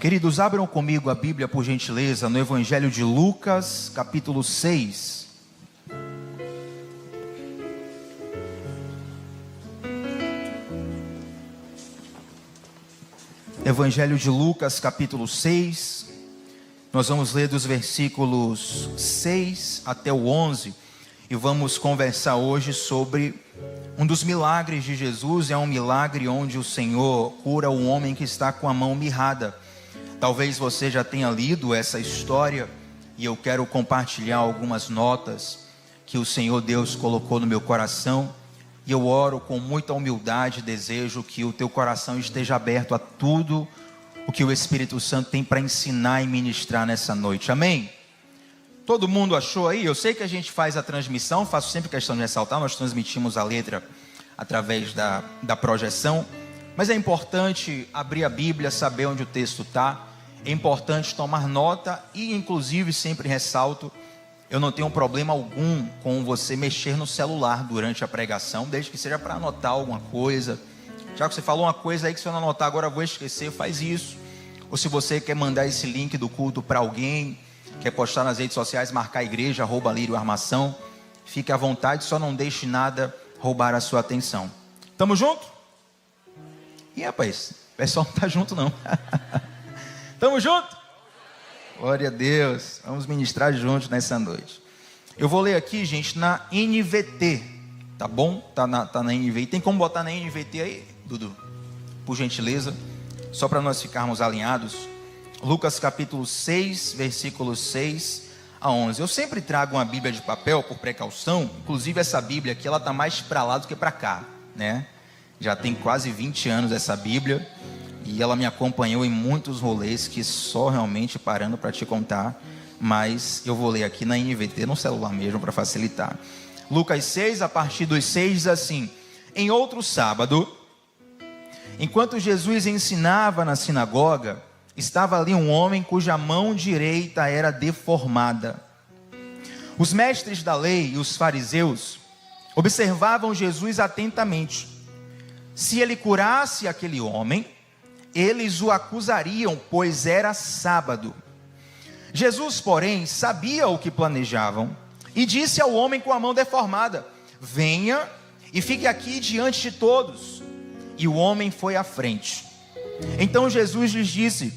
Queridos, abram comigo a Bíblia, por gentileza, no Evangelho de Lucas, capítulo 6. Evangelho de Lucas, capítulo 6. Nós vamos ler dos versículos 6 até o 11 e vamos conversar hoje sobre um dos milagres de Jesus. É um milagre onde o Senhor cura um homem que está com a mão mirrada. Talvez você já tenha lido essa história e eu quero compartilhar algumas notas que o Senhor Deus colocou no meu coração. E eu oro com muita humildade, desejo que o teu coração esteja aberto a tudo o que o Espírito Santo tem para ensinar e ministrar nessa noite. Amém? Todo mundo achou aí? Eu sei que a gente faz a transmissão, faço sempre questão de ressaltar, nós transmitimos a letra através da projeção, mas é importante abrir a Bíblia, saber onde o texto está, é importante tomar nota e inclusive sempre ressalto, eu não tenho problema algum com você mexer no celular durante a pregação, desde que seja para anotar alguma coisa. Já que você falou uma coisa aí que se eu não anotar agora eu vou esquecer, faz isso. Ou se você quer mandar esse link do culto para alguém, quer postar nas redes sociais, marcar a igreja, @Lírio Armação, fique à vontade, só não deixe nada roubar a sua atenção. Tamo junto? Ih, rapaz, o pessoal não tá junto não. Tamo junto? Glória a Deus, vamos ministrar juntos nessa noite. Eu vou ler aqui, gente, na NVT, tá bom? Tá na NVT, tem como botar na NVT aí, Dudu? Por gentileza, só para nós ficarmos alinhados. Lucas capítulo 6, versículos 6 a 11. Eu sempre trago uma Bíblia de papel por precaução, inclusive essa Bíblia aqui, ela tá mais para lá do que para cá, né? Já tem quase 20 anos essa Bíblia. E ela me acompanhou em muitos rolês que só realmente parando para te contar. Mas eu vou ler aqui na NVT, no celular mesmo, para facilitar. Lucas 6, a partir dos 6, diz assim: em outro sábado, enquanto Jesus ensinava na sinagoga, estava ali um homem cuja mão direita era deformada. Os mestres da lei e os fariseus observavam Jesus atentamente. Se ele curasse aquele homem, eles o acusariam, pois era sábado. Jesus, porém, sabia o que planejavam e disse ao homem com a mão deformada: venha e fique aqui diante de todos. E o homem foi à frente. Então Jesus lhes disse: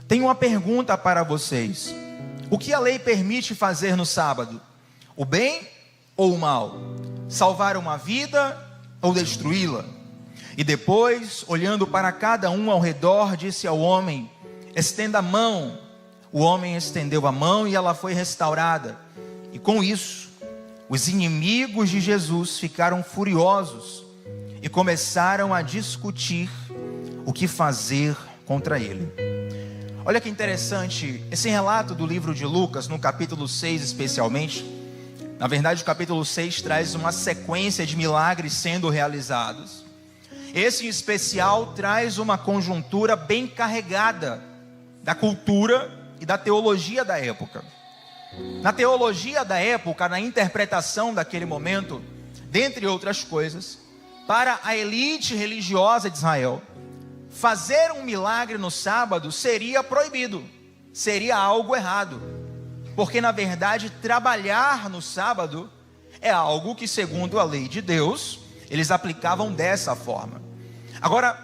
tenho uma pergunta para vocês. O que a lei permite fazer no sábado? O bem ou o mal? Salvar uma vida ou destruí-la? E depois, olhando para cada um ao redor, disse ao homem: estenda a mão. O homem estendeu a mão e ela foi restaurada. E com isso, os inimigos de Jesus ficaram furiosos e começaram a discutir o que fazer contra ele. Olha que interessante, esse relato do livro de Lucas, no capítulo 6 especialmente, na verdade o capítulo 6 traz uma sequência de milagres sendo realizados. Esse em especial traz uma conjuntura bem carregada da cultura e da teologia da época. Na teologia da época, na interpretação daquele momento, dentre outras coisas, para a elite religiosa de Israel, fazer um milagre no sábado seria proibido, seria algo errado, porque na verdade trabalhar no sábado é algo que, segundo a lei de Deus, eles aplicavam dessa forma. Agora,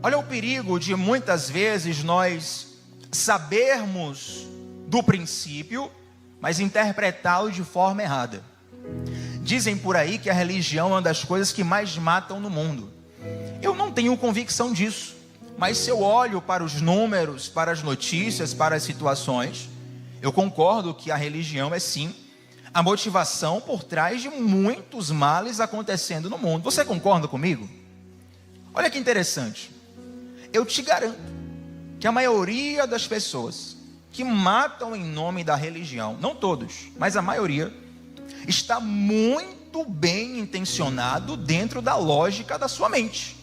olha o perigo de muitas vezes nós sabermos do princípio, mas interpretá-lo de forma errada. Dizem por aí que a religião é uma das coisas que mais matam no mundo. Eu não tenho convicção disso, mas se eu olho para os números, para as notícias, para as situações, eu concordo que a religião é sim a motivação por trás de muitos males acontecendo no mundo. Você concorda comigo? Olha que interessante. Eu te garanto que a maioria das pessoas que matam em nome da religião, não todos, mas a maioria, está muito bem intencionado dentro da lógica da sua mente,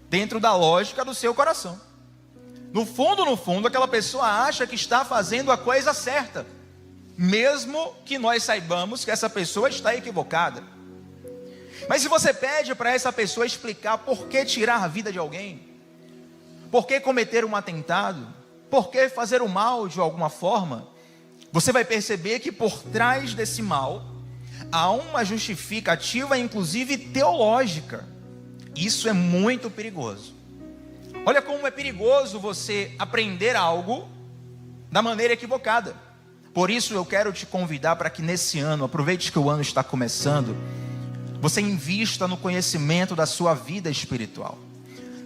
dentro da lógica do seu coração. No fundo, aquela pessoa acha que está fazendo a coisa certa, mesmo que nós saibamos que essa pessoa está equivocada. Mas se você pede para essa pessoa explicar por que tirar a vida de alguém, por que cometer um atentado, por que fazer o mal de alguma forma, você vai perceber que por trás desse mal há uma justificativa, inclusive teológica. Isso é muito perigoso. Olha como é perigoso você aprender algo da maneira equivocada. Por isso eu quero te convidar para que nesse ano, aproveite que o ano está começando, você invista no conhecimento da sua vida espiritual.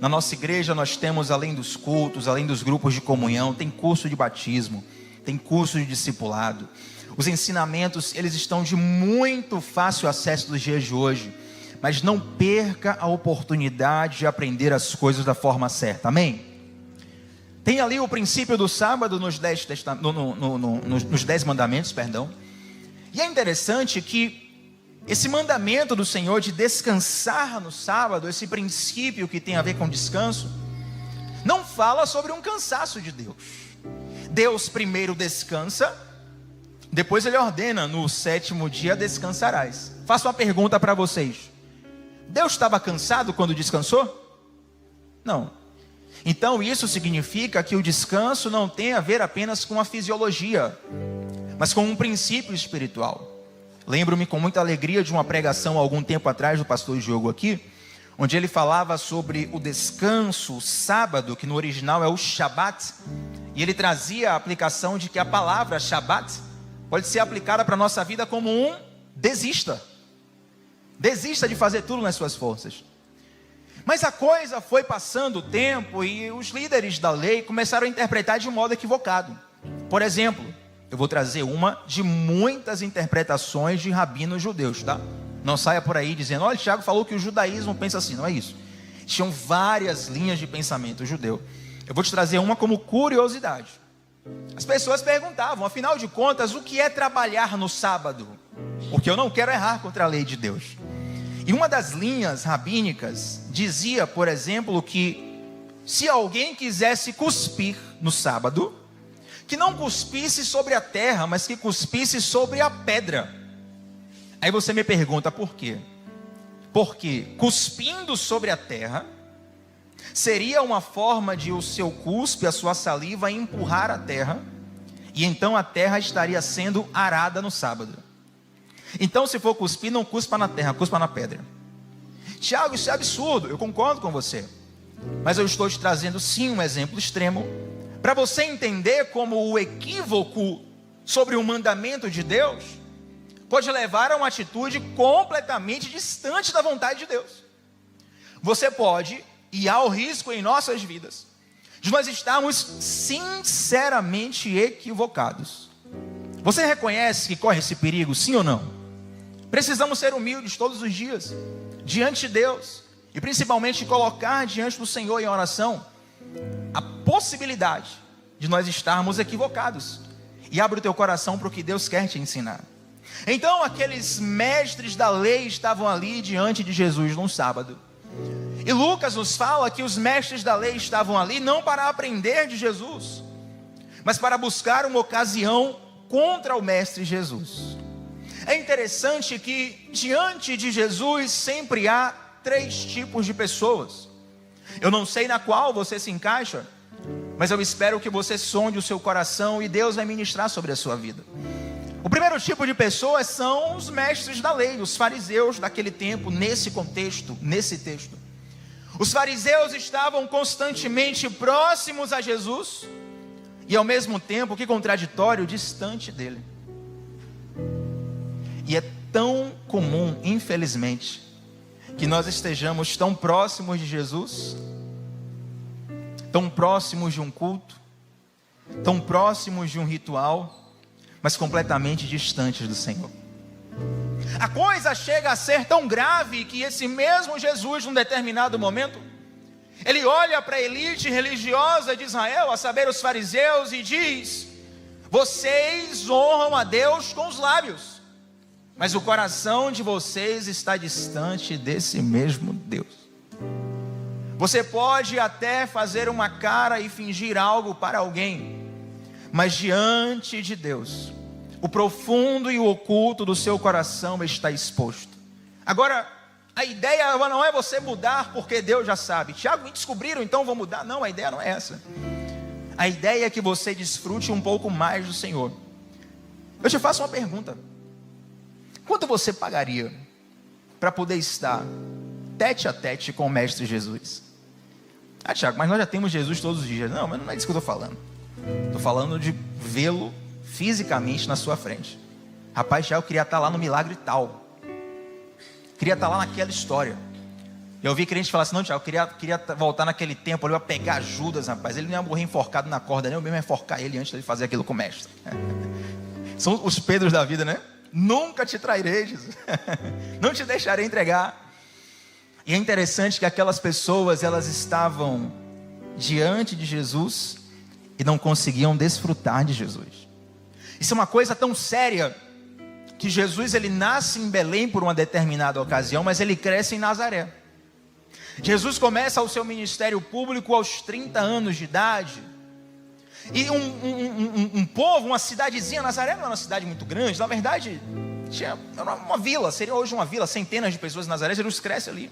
Na nossa igreja nós temos, além dos cultos, além dos grupos de comunhão, tem curso de batismo, tem curso de discipulado. Os ensinamentos, eles estão de muito fácil acesso nos dias de hoje. Mas não perca a oportunidade de aprender as coisas da forma certa, amém? Tem ali o princípio do sábado nos 10 mandamentos, perdão. E é interessante que esse mandamento do Senhor de descansar no sábado, esse princípio que tem a ver com descanso, não fala sobre um cansaço de Deus. Deus primeiro descansa, depois Ele ordena: no 7º dia descansarás. Faço uma pergunta para vocês: Deus estava cansado quando descansou? Não. Então isso significa que o descanso não tem a ver apenas com a fisiologia, mas com um princípio espiritual. Lembro-me com muita alegria de uma pregação há algum tempo atrás do pastor Diogo aqui, onde ele falava sobre o descanso, o sábado, que no original é o Shabat, e ele trazia a aplicação de que a palavra Shabat pode ser aplicada para a nossa vida como um desista. Desista de fazer tudo nas suas forças. Mas a coisa foi passando o tempo e os líderes da lei começaram a interpretar de um modo equivocado. Por exemplo, eu vou trazer uma de muitas interpretações de rabinos judeus, tá? Não saia por aí dizendo: olha, Tiago falou que o judaísmo pensa assim. Não é isso. Tinham várias linhas de pensamento judeu. Eu vou te trazer uma como curiosidade. As pessoas perguntavam, afinal de contas, o que é trabalhar no sábado? Porque eu não quero errar contra a lei de Deus. E uma das linhas rabínicas dizia, por exemplo, que se alguém quisesse cuspir no sábado, que não cuspisse sobre a terra, mas que cuspisse sobre a pedra. Aí você me pergunta por quê? Porque cuspindo sobre a terra seria uma forma de o seu cuspe, a sua saliva, empurrar a terra, e então a terra estaria sendo arada no sábado. Então, se for cuspir, não cuspa na terra, cuspa na pedra. Tiago, isso é absurdo. Eu concordo com você, mas eu estou te trazendo sim um exemplo extremo, para você entender como o equívoco sobre o mandamento de Deus pode levar a uma atitude completamente distante da vontade de Deus. Você pode, e há o risco em nossas vidas, de nós estarmos sinceramente equivocados. Você reconhece que corre esse perigo, sim ou não? Precisamos ser humildes todos os dias, diante de Deus, e principalmente colocar diante do Senhor em oração a possibilidade de nós estarmos equivocados. E abre o teu coração para o que Deus quer te ensinar. Então aqueles mestres da lei estavam ali diante de Jesus num sábado. E Lucas nos fala que os mestres da lei estavam ali não para aprender de Jesus, mas para buscar uma ocasião contra o mestre Jesus. É interessante que diante de Jesus sempre há 3 tipos de pessoas. Eu não sei na qual você se encaixa, mas eu espero que você sonde o seu coração e Deus vai ministrar sobre a sua vida. O primeiro tipo de pessoas são os mestres da lei, os fariseus daquele tempo, nesse contexto, nesse texto. Os fariseus estavam constantemente próximos a Jesus e ao mesmo tempo, que contraditório, distante dele. E é tão comum, infelizmente, que nós estejamos tão próximos de Jesus, tão próximos de um culto, tão próximos de um ritual, mas completamente distantes do Senhor. A coisa chega a ser tão grave que esse mesmo Jesus, num determinado momento, ele olha para a elite religiosa de Israel, a saber, os fariseus, e diz: vocês honram a Deus com os lábios, mas o coração de vocês está distante desse mesmo Deus. Você pode até fazer uma cara e fingir algo para alguém, mas diante de Deus, o profundo e o oculto do seu coração está exposto. Agora, a ideia não é você mudar porque Deus já sabe. Tiago, me descobriram, então vou mudar. Não, a ideia não é essa. A ideia é que você desfrute um pouco mais do Senhor. Eu te faço uma pergunta: quanto você pagaria para poder estar tete a tete com o Mestre Jesus? Ah, Tiago, mas nós já temos Jesus todos os dias. Não, mas não é disso que eu estou falando. Estou falando de vê-lo fisicamente na sua frente. Rapaz, Tiago, eu queria estar lá no milagre tal. Queria estar lá naquela história. Eu ouvi crente falar assim: não, Tiago, eu queria voltar naquele tempo ali para pegar Judas, rapaz. Ele não ia morrer enforcado na corda, nem eu mesmo ia enforcar ele antes de fazer aquilo com o mestre. São os Pedros da vida, né? Nunca te trairei, Jesus. Não te deixarei entregar. E é interessante que aquelas pessoas, elas estavam diante de Jesus e não conseguiam desfrutar de Jesus. Isso é uma coisa tão séria, que Jesus, ele nasce em Belém por uma determinada ocasião, mas ele cresce em Nazaré. Jesus começa o seu ministério público aos 30 anos de idade. E um povo, uma cidadezinha, Nazaré não era uma cidade muito grande, na verdade, era uma vila, seria hoje uma vila, centenas de pessoas em Nazaré. Jesus cresce ali.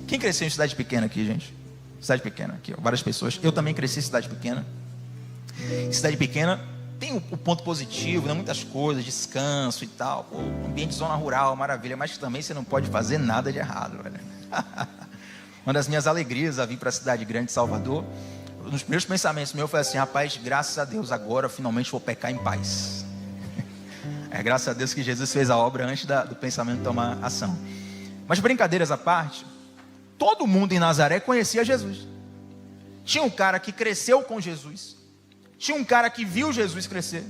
Quem cresceu em cidade pequena aqui, gente? Cidade pequena, aqui, ó, várias pessoas. Eu também cresci em cidade pequena. Em cidade pequena tem o ponto positivo, né? Muitas coisas, descanso e tal. Pô, ambiente de zona rural, maravilha. Mas também você não pode fazer nada de errado, velho. Uma das minhas alegrias a vir para a cidade grande de Salvador, um dos primeiros pensamentos meus foi assim: rapaz, graças a Deus, agora eu finalmente vou pecar em paz. Graças a Deus que Jesus fez a obra antes do pensamento tomar ação. Mas brincadeiras à parte, todo mundo em Nazaré conhecia Jesus. Tinha um cara que cresceu com Jesus, tinha um cara que viu Jesus crescer,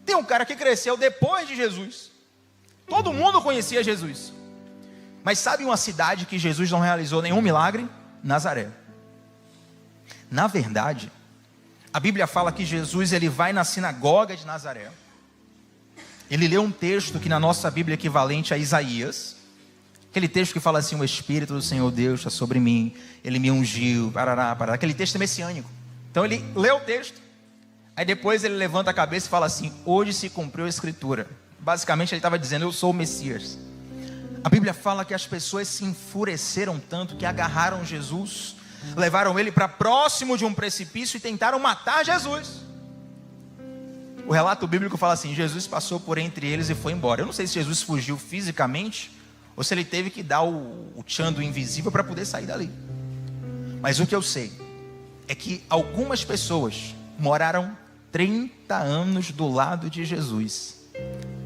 tem um cara que cresceu depois de Jesus. Todo mundo conhecia Jesus. Mas sabe uma cidade que Jesus não realizou nenhum milagre? Nazaré. Na verdade, a Bíblia fala que Jesus, ele vai na sinagoga de Nazaré. Ele lê um texto que na nossa Bíblia é equivalente a Isaías. Aquele texto que fala assim: o Espírito do Senhor Deus está sobre mim, Ele me ungiu, parará, parará. Aquele texto é messiânico. Então ele lê o texto, aí depois ele levanta a cabeça e fala assim: hoje se cumpriu a Escritura. Basicamente ele estava dizendo: eu sou o Messias. A Bíblia fala que as pessoas se enfureceram tanto que agarraram Jesus, levaram ele para próximo de um precipício e tentaram matar Jesus. O relato bíblico fala assim: Jesus passou por entre eles e foi embora. Eu não sei se Jesus fugiu fisicamente ou se ele teve que dar o tchan do invisível para poder sair dali. Mas o que eu sei é que algumas pessoas moraram 30 anos do lado de Jesus,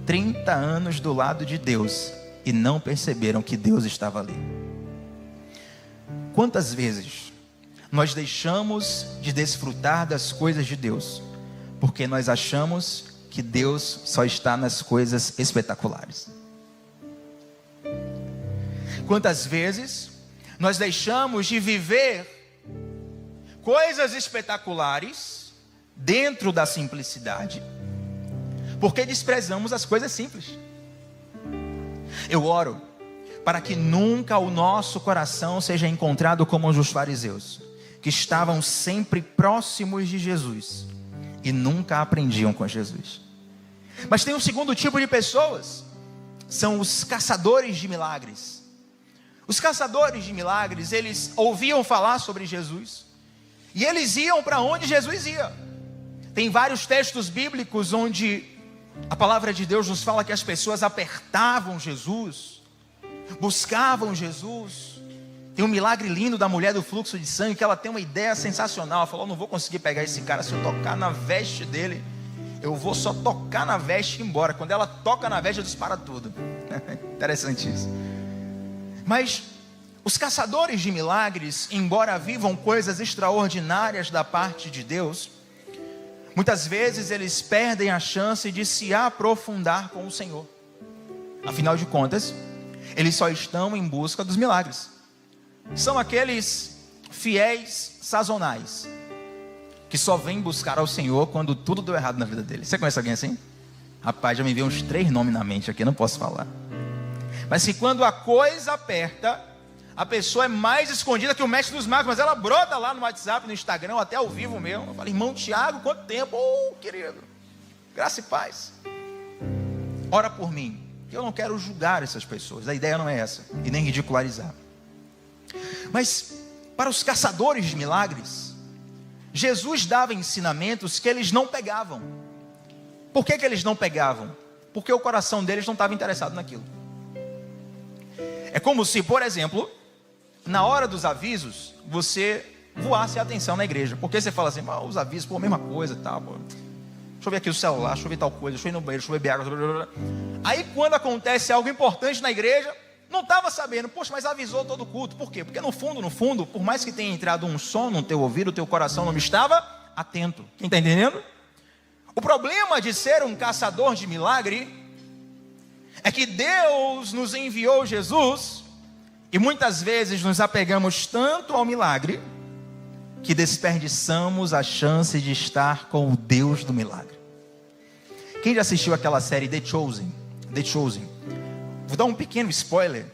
30 anos do lado de Deus, e não perceberam que Deus estava ali. Quantas vezes nós deixamos de desfrutar das coisas de Deus porque nós achamos que Deus só está nas coisas espetaculares? Quantas vezes nós deixamos de viver coisas espetaculares dentro da simplicidade porque desprezamos as coisas simples? Eu oro para que nunca o nosso coração seja encontrado como os dos fariseus, que estavam sempre próximos de Jesus e nunca aprendiam com Jesus. Mas tem um segundo tipo de pessoas, são os caçadores de milagres. Os caçadores de milagres, eles ouviam falar sobre Jesus e eles iam para onde Jesus ia. Tem vários textos bíblicos onde a palavra de Deus nos fala que as pessoas apertavam Jesus, buscavam Jesus. Tem um milagre lindo da mulher do fluxo de sangue, que ela tem uma ideia sensacional. Ela falou: não vou conseguir pegar esse cara, se eu tocar na veste dele, eu vou só tocar na veste e ir embora. Quando ela toca na veste, dispara tudo. Interessante isso. Mas os caçadores de milagres, embora vivam coisas extraordinárias da parte de Deus, muitas vezes eles perdem a chance de se aprofundar com o Senhor. Afinal de contas, eles só estão em busca dos milagres. São aqueles fiéis sazonais, que só vêm buscar ao Senhor quando tudo deu errado na vida deles. Você conhece alguém assim? Rapaz, já me veio uns 3 nomes na mente aqui, não posso falar. Mas se quando a coisa aperta, a pessoa é mais escondida que o mestre dos magos, mas ela brota lá no WhatsApp, no Instagram, até ao vivo mesmo. Eu falo: irmão Tiago, quanto tempo? Oh, querido, graça e paz. Ora por mim. Eu não quero julgar essas pessoas, a ideia não é essa, e nem ridicularizar. Mas para os caçadores de milagres, Jesus dava ensinamentos que eles não pegavam. Por que eles não pegavam? Porque o coração deles não estava interessado naquilo. É como se, por exemplo, na hora dos avisos, você voasse a atenção na igreja. Porque você fala assim, os avisos, pô, mesma coisa, tá, pô. Deixa eu ver aqui o celular, deixa eu ver tal coisa, deixa eu ir no banheiro, deixa eu beber água. Blá, blá, blá. Aí quando acontece algo importante na igreja, não estava sabendo, poxa, mas avisou todo o culto. Por quê? Porque no fundo, por mais que tenha entrado um som no teu ouvido, o teu coração não estava atento. Quem está entendendo? O problema de ser um caçador de milagre é que Deus nos enviou Jesus e muitas vezes nos apegamos tanto ao milagre que desperdiçamos a chance de estar com o Deus do milagre. Quem já assistiu aquela série The Chosen? The Chosen. Vou dar um pequeno spoiler.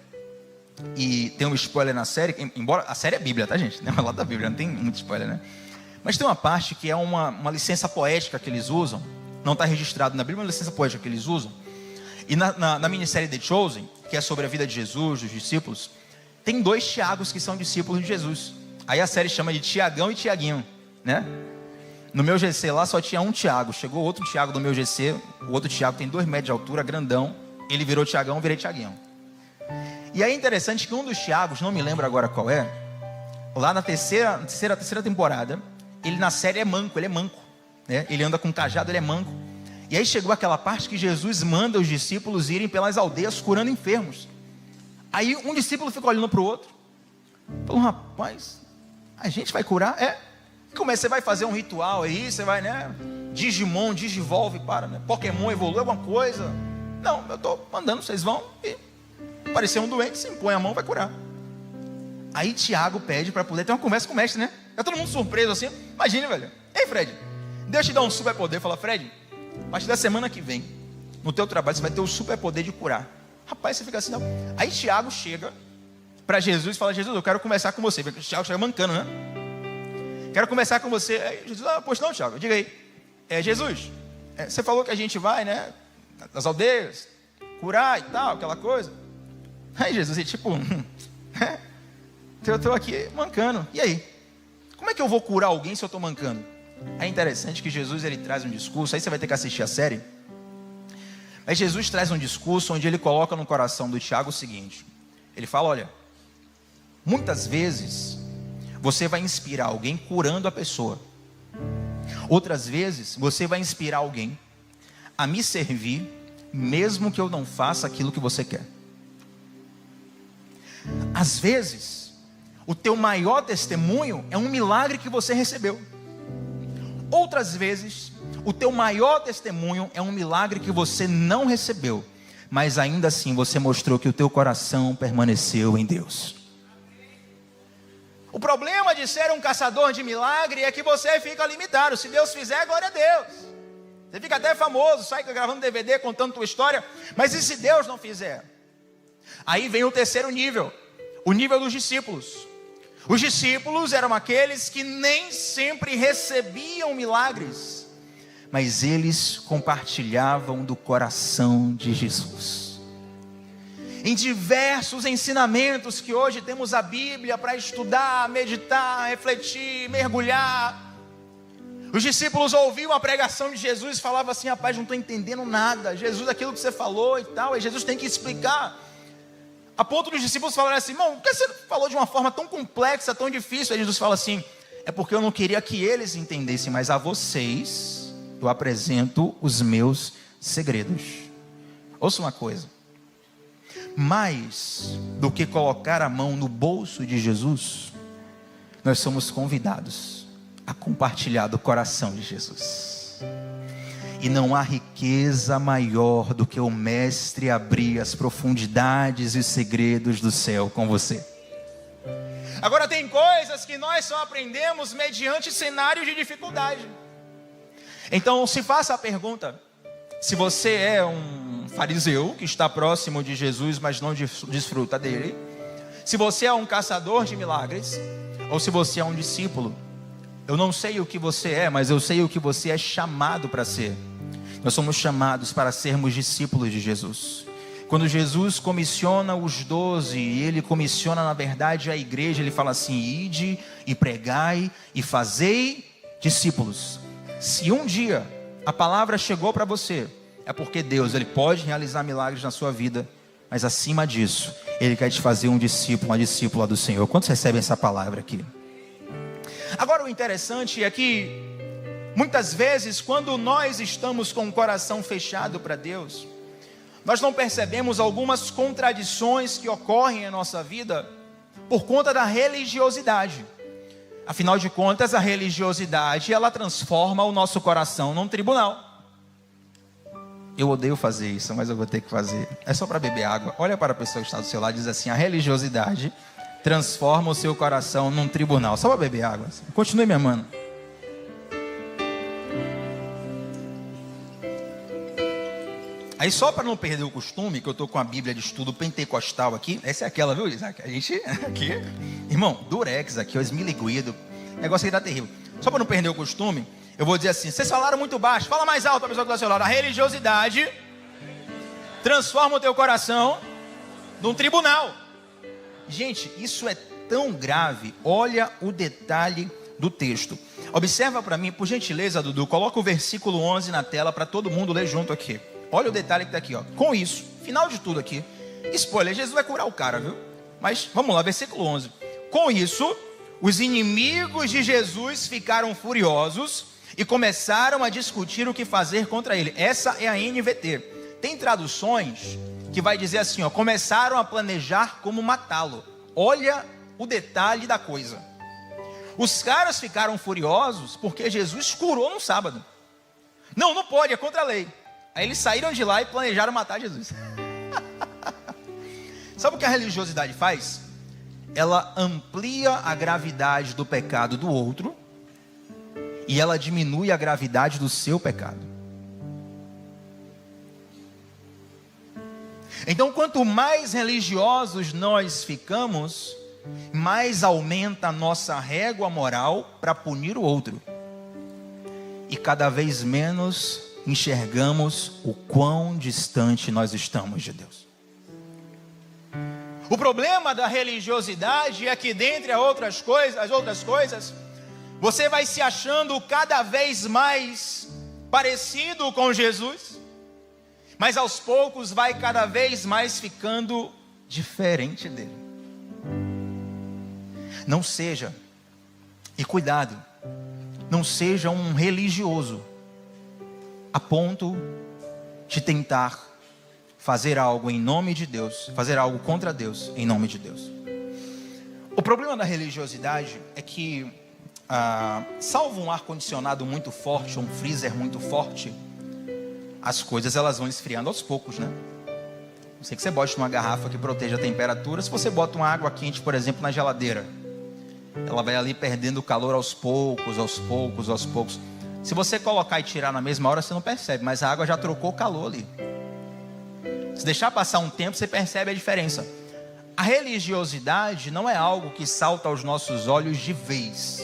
E tem um spoiler na série, embora a série é Bíblia, tá, gente? Não é lá da Bíblia, não tem muito spoiler, né? Mas tem uma parte que é uma licença poética que eles usam. Não está registrado na Bíblia, uma licença poética que eles usam. E na minissérie The Chosen, que é sobre a vida de Jesus, dos discípulos, tem 2 Tiagos que são discípulos de Jesus. Aí a série chama de Tiagão e Tiaguinho, né? No meu GC lá só tinha um Tiago. Chegou outro Tiago do meu GC. O outro Tiago tem 2 metros de altura, grandão. Ele virou Tiagão, eu virei Tiaguinho. E aí é interessante que um dos Tiagos, não me lembro agora qual é, lá na terceira temporada, ele na série é manco, né? Ele anda com cajado, ele é manco. E aí chegou aquela parte que Jesus manda os discípulos irem pelas aldeias curando enfermos. Aí um discípulo fica olhando para o outro, falou, rapaz, a gente vai curar? Como é? Você vai fazer um ritual aí, você vai, né? Digimon, Digivolve, né? Pokémon evolui alguma coisa? Não, eu estou mandando, vocês vão e aparecer um doente, se impõe a mão, vai curar. Aí Tiago pede para poder ter uma conversa com o mestre, né? Tá todo mundo surpreso assim. Imagine, velho. Ei, Fred, Deus te dá um superpoder. Fala, Fred, a partir da semana que vem, no teu trabalho, você vai ter o superpoder de curar. Rapaz, você fica assim, não. Aí Tiago chega para Jesus e fala, Jesus, eu quero conversar com você. Tiago chega mancando, né? Quero conversar com você. Aí Jesus, pois não, Tiago, diga aí. Jesus, você falou que a gente vai, né? Nas aldeias, curar e tal, aquela coisa. Aí Jesus, tipo, eu estou aqui mancando. E aí? Como é que eu vou curar alguém se eu estou mancando? É interessante que Jesus ele traz um discurso. Aí você vai ter que assistir a série. Mas Jesus traz um discurso onde ele coloca no coração do Tiago o seguinte. Ele fala, olha, muitas vezes você vai inspirar alguém curando a pessoa. Outras vezes você vai inspirar alguém a me servir, mesmo que eu não faça aquilo que você quer. Às vezes, o teu maior testemunho é um milagre que você recebeu. Outras vezes, o teu maior testemunho é um milagre que você não recebeu, mas ainda assim você mostrou que o teu coração permaneceu em Deus. O problema de ser um caçador de milagre é que você fica limitado. Se Deus fizer, glória a Deus. Você fica até famoso, sai gravando DVD, contando tua história. Mas e se Deus não fizer? Aí vem o terceiro nível, o nível dos discípulos. Os discípulos eram aqueles que nem sempre recebiam milagres, mas eles compartilhavam do coração de Jesus. Em diversos ensinamentos que hoje temos a Bíblia para estudar, meditar, refletir, mergulhar, os discípulos ouviam a pregação de Jesus e falavam assim, rapaz, não estou entendendo nada, Jesus, aquilo que você falou e tal, e Jesus tem que explicar. A ponto dos discípulos falarem assim, irmão, por que você falou de uma forma tão complexa, tão difícil? Aí Jesus fala assim, é porque eu não queria que eles entendessem, mas a vocês eu apresento os meus segredos. Ouça uma coisa, mais do que colocar a mão no bolso de Jesus, nós somos convidados a compartilhar do coração de Jesus. E não há riqueza maior do que o mestre abrir as profundidades e os segredos do céu com você. Agora tem coisas que nós só aprendemos mediante cenários de dificuldade. Então se faça a pergunta, se você é um fariseu que está próximo de Jesus, mas não desfruta dele, se você é um caçador de milagres, ou se você é um discípulo, eu não sei o que você é, mas eu sei o que você é chamado para ser. Nós somos chamados para sermos discípulos de Jesus. Quando Jesus comissiona os 12, e ele comissiona na verdade a igreja, ele fala assim, ide e pregai e fazei discípulos. Se um dia a palavra chegou para você, é porque Deus, Ele pode realizar milagres na sua vida, mas acima disso, Ele quer te fazer um discípulo, uma discípula do Senhor. Quantos recebem essa palavra aqui? Agora o interessante é que, muitas vezes, quando nós estamos com o coração fechado para Deus, nós não percebemos algumas contradições que ocorrem em nossa vida por conta da religiosidade. Afinal de contas, a religiosidade, ela transforma o nosso coração num tribunal. Eu odeio fazer isso, mas eu vou ter que fazer. É só para beber água. Olha para a pessoa que está do seu lado e diz assim: a religiosidade transforma o seu coração num tribunal. Só para beber água. Continue me amando. Aí só para não perder o costume, que eu estou com a Bíblia de estudo pentecostal aqui. Essa é aquela, viu, Isaac? A gente aqui, irmão, durex aqui, ó, esmiliguido. O negócio aí tá terrível. Só para não perder o costume, eu vou dizer assim: vocês falaram muito baixo, fala mais alto para a pessoa que está do seu lado. A religiosidade transforma o teu coração num tribunal. Gente, isso é tão grave. Olha o detalhe do texto. Observa para mim, por gentileza, Dudu, coloca o versículo 11 na tela para todo mundo ler junto aqui. Olha o detalhe que está aqui, ó. Com isso, final de tudo aqui, spoiler, Jesus vai curar o cara, viu? Mas vamos lá, versículo 11. Com isso, os inimigos de Jesus ficaram furiosos e começaram a discutir o que fazer contra ele. Essa é a NVT. Tem traduções que vai dizer assim, ó: começaram a planejar como matá-lo. Olha o detalhe da coisa. Os caras ficaram furiosos porque Jesus curou no sábado. Não pode, é contra a lei. Aí eles saíram de lá e planejaram matar Jesus. Sabe o que a religiosidade faz? Ela amplia a gravidade do pecado do outro e ela diminui a gravidade do seu pecado. Então, quanto mais religiosos nós ficamos, mais aumenta a nossa régua moral para punir o outro. E cada vez menos enxergamos o quão distante nós estamos de Deus. O problema da religiosidade é que, dentre as outras coisas, você vai se achando cada vez mais parecido com Jesus, mas aos poucos vai cada vez mais ficando diferente dele. Não seja, e cuidado, não seja um religioso a ponto de tentar fazer algo em nome de Deus, fazer algo contra Deus em nome de Deus. O problema da religiosidade é que, salvo um ar-condicionado muito forte, um freezer muito forte, as coisas elas vão esfriando aos poucos, né? Não sei que você bote numa garrafa que proteja a temperatura. Se você bota uma água quente, por exemplo, na geladeira, ela vai ali perdendo o calor aos poucos. Se você colocar e tirar na mesma hora, você não percebe, mas a água já trocou o calor ali. Se deixar passar um tempo, você percebe a diferença. A religiosidade não é algo que salta aos nossos olhos de vez.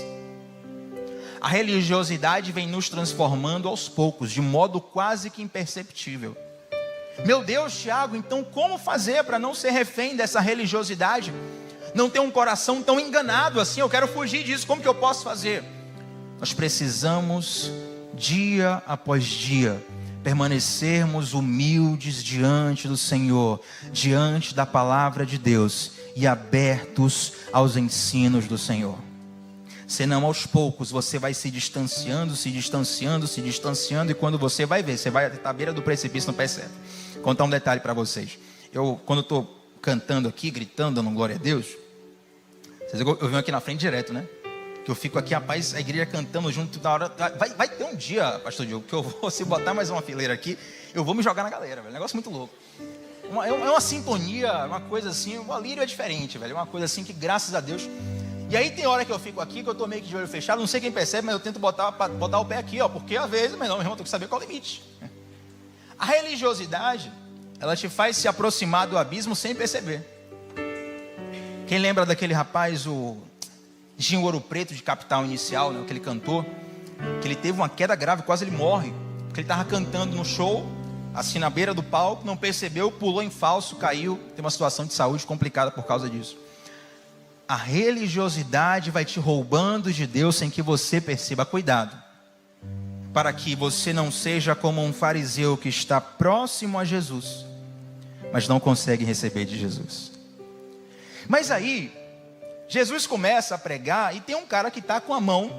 A religiosidade vem nos transformando aos poucos, de modo quase que imperceptível. Meu Deus, Tiago, então como fazer para não ser refém dessa religiosidade? Não ter um coração tão enganado assim, eu quero fugir disso, como que eu posso fazer? Nós precisamos, dia após dia, permanecermos humildes diante do Senhor, diante da palavra de Deus e abertos aos ensinos do Senhor. Senão, aos poucos, você vai se distanciando, e quando você vai ver, você vai até a beira do precipício, não percebe. Vou contar um detalhe para vocês. Quando estou cantando aqui, gritando, dando glória a Deus, eu venho aqui na frente direto, né? Que eu fico aqui, rapaz, a igreja cantando junto da hora. Vai ter um dia, pastor Diogo, que eu vou, se botar mais uma fileira aqui, eu vou me jogar na galera, velho. Negócio muito louco. É uma sintonia, uma coisa assim, o alírio é diferente, velho. É uma coisa assim que, graças a Deus. E aí tem hora que eu fico aqui, que eu tô meio que de olho fechado, não sei quem percebe, mas eu tento botar o pé aqui, ó, porque às vezes, mas não, meu irmão, tem que saber qual é o limite. A religiosidade, ela te faz se aproximar do abismo sem perceber. Quem lembra daquele rapaz, o Ginho Ouro Preto, de Capital Inicial, né, aquele cantor, que ele teve uma queda grave, quase ele morre, porque ele estava cantando no show, assim na beira do palco, não percebeu, pulou em falso, caiu, tem uma situação de saúde complicada por causa disso. a religiosidade vai te roubando de Deus sem que você perceba. Cuidado, para que você não seja como um fariseu que está próximo a Jesus, mas não consegue receber de Jesus. Mas aí, Jesus começa a pregar e tem um cara que está com a mão,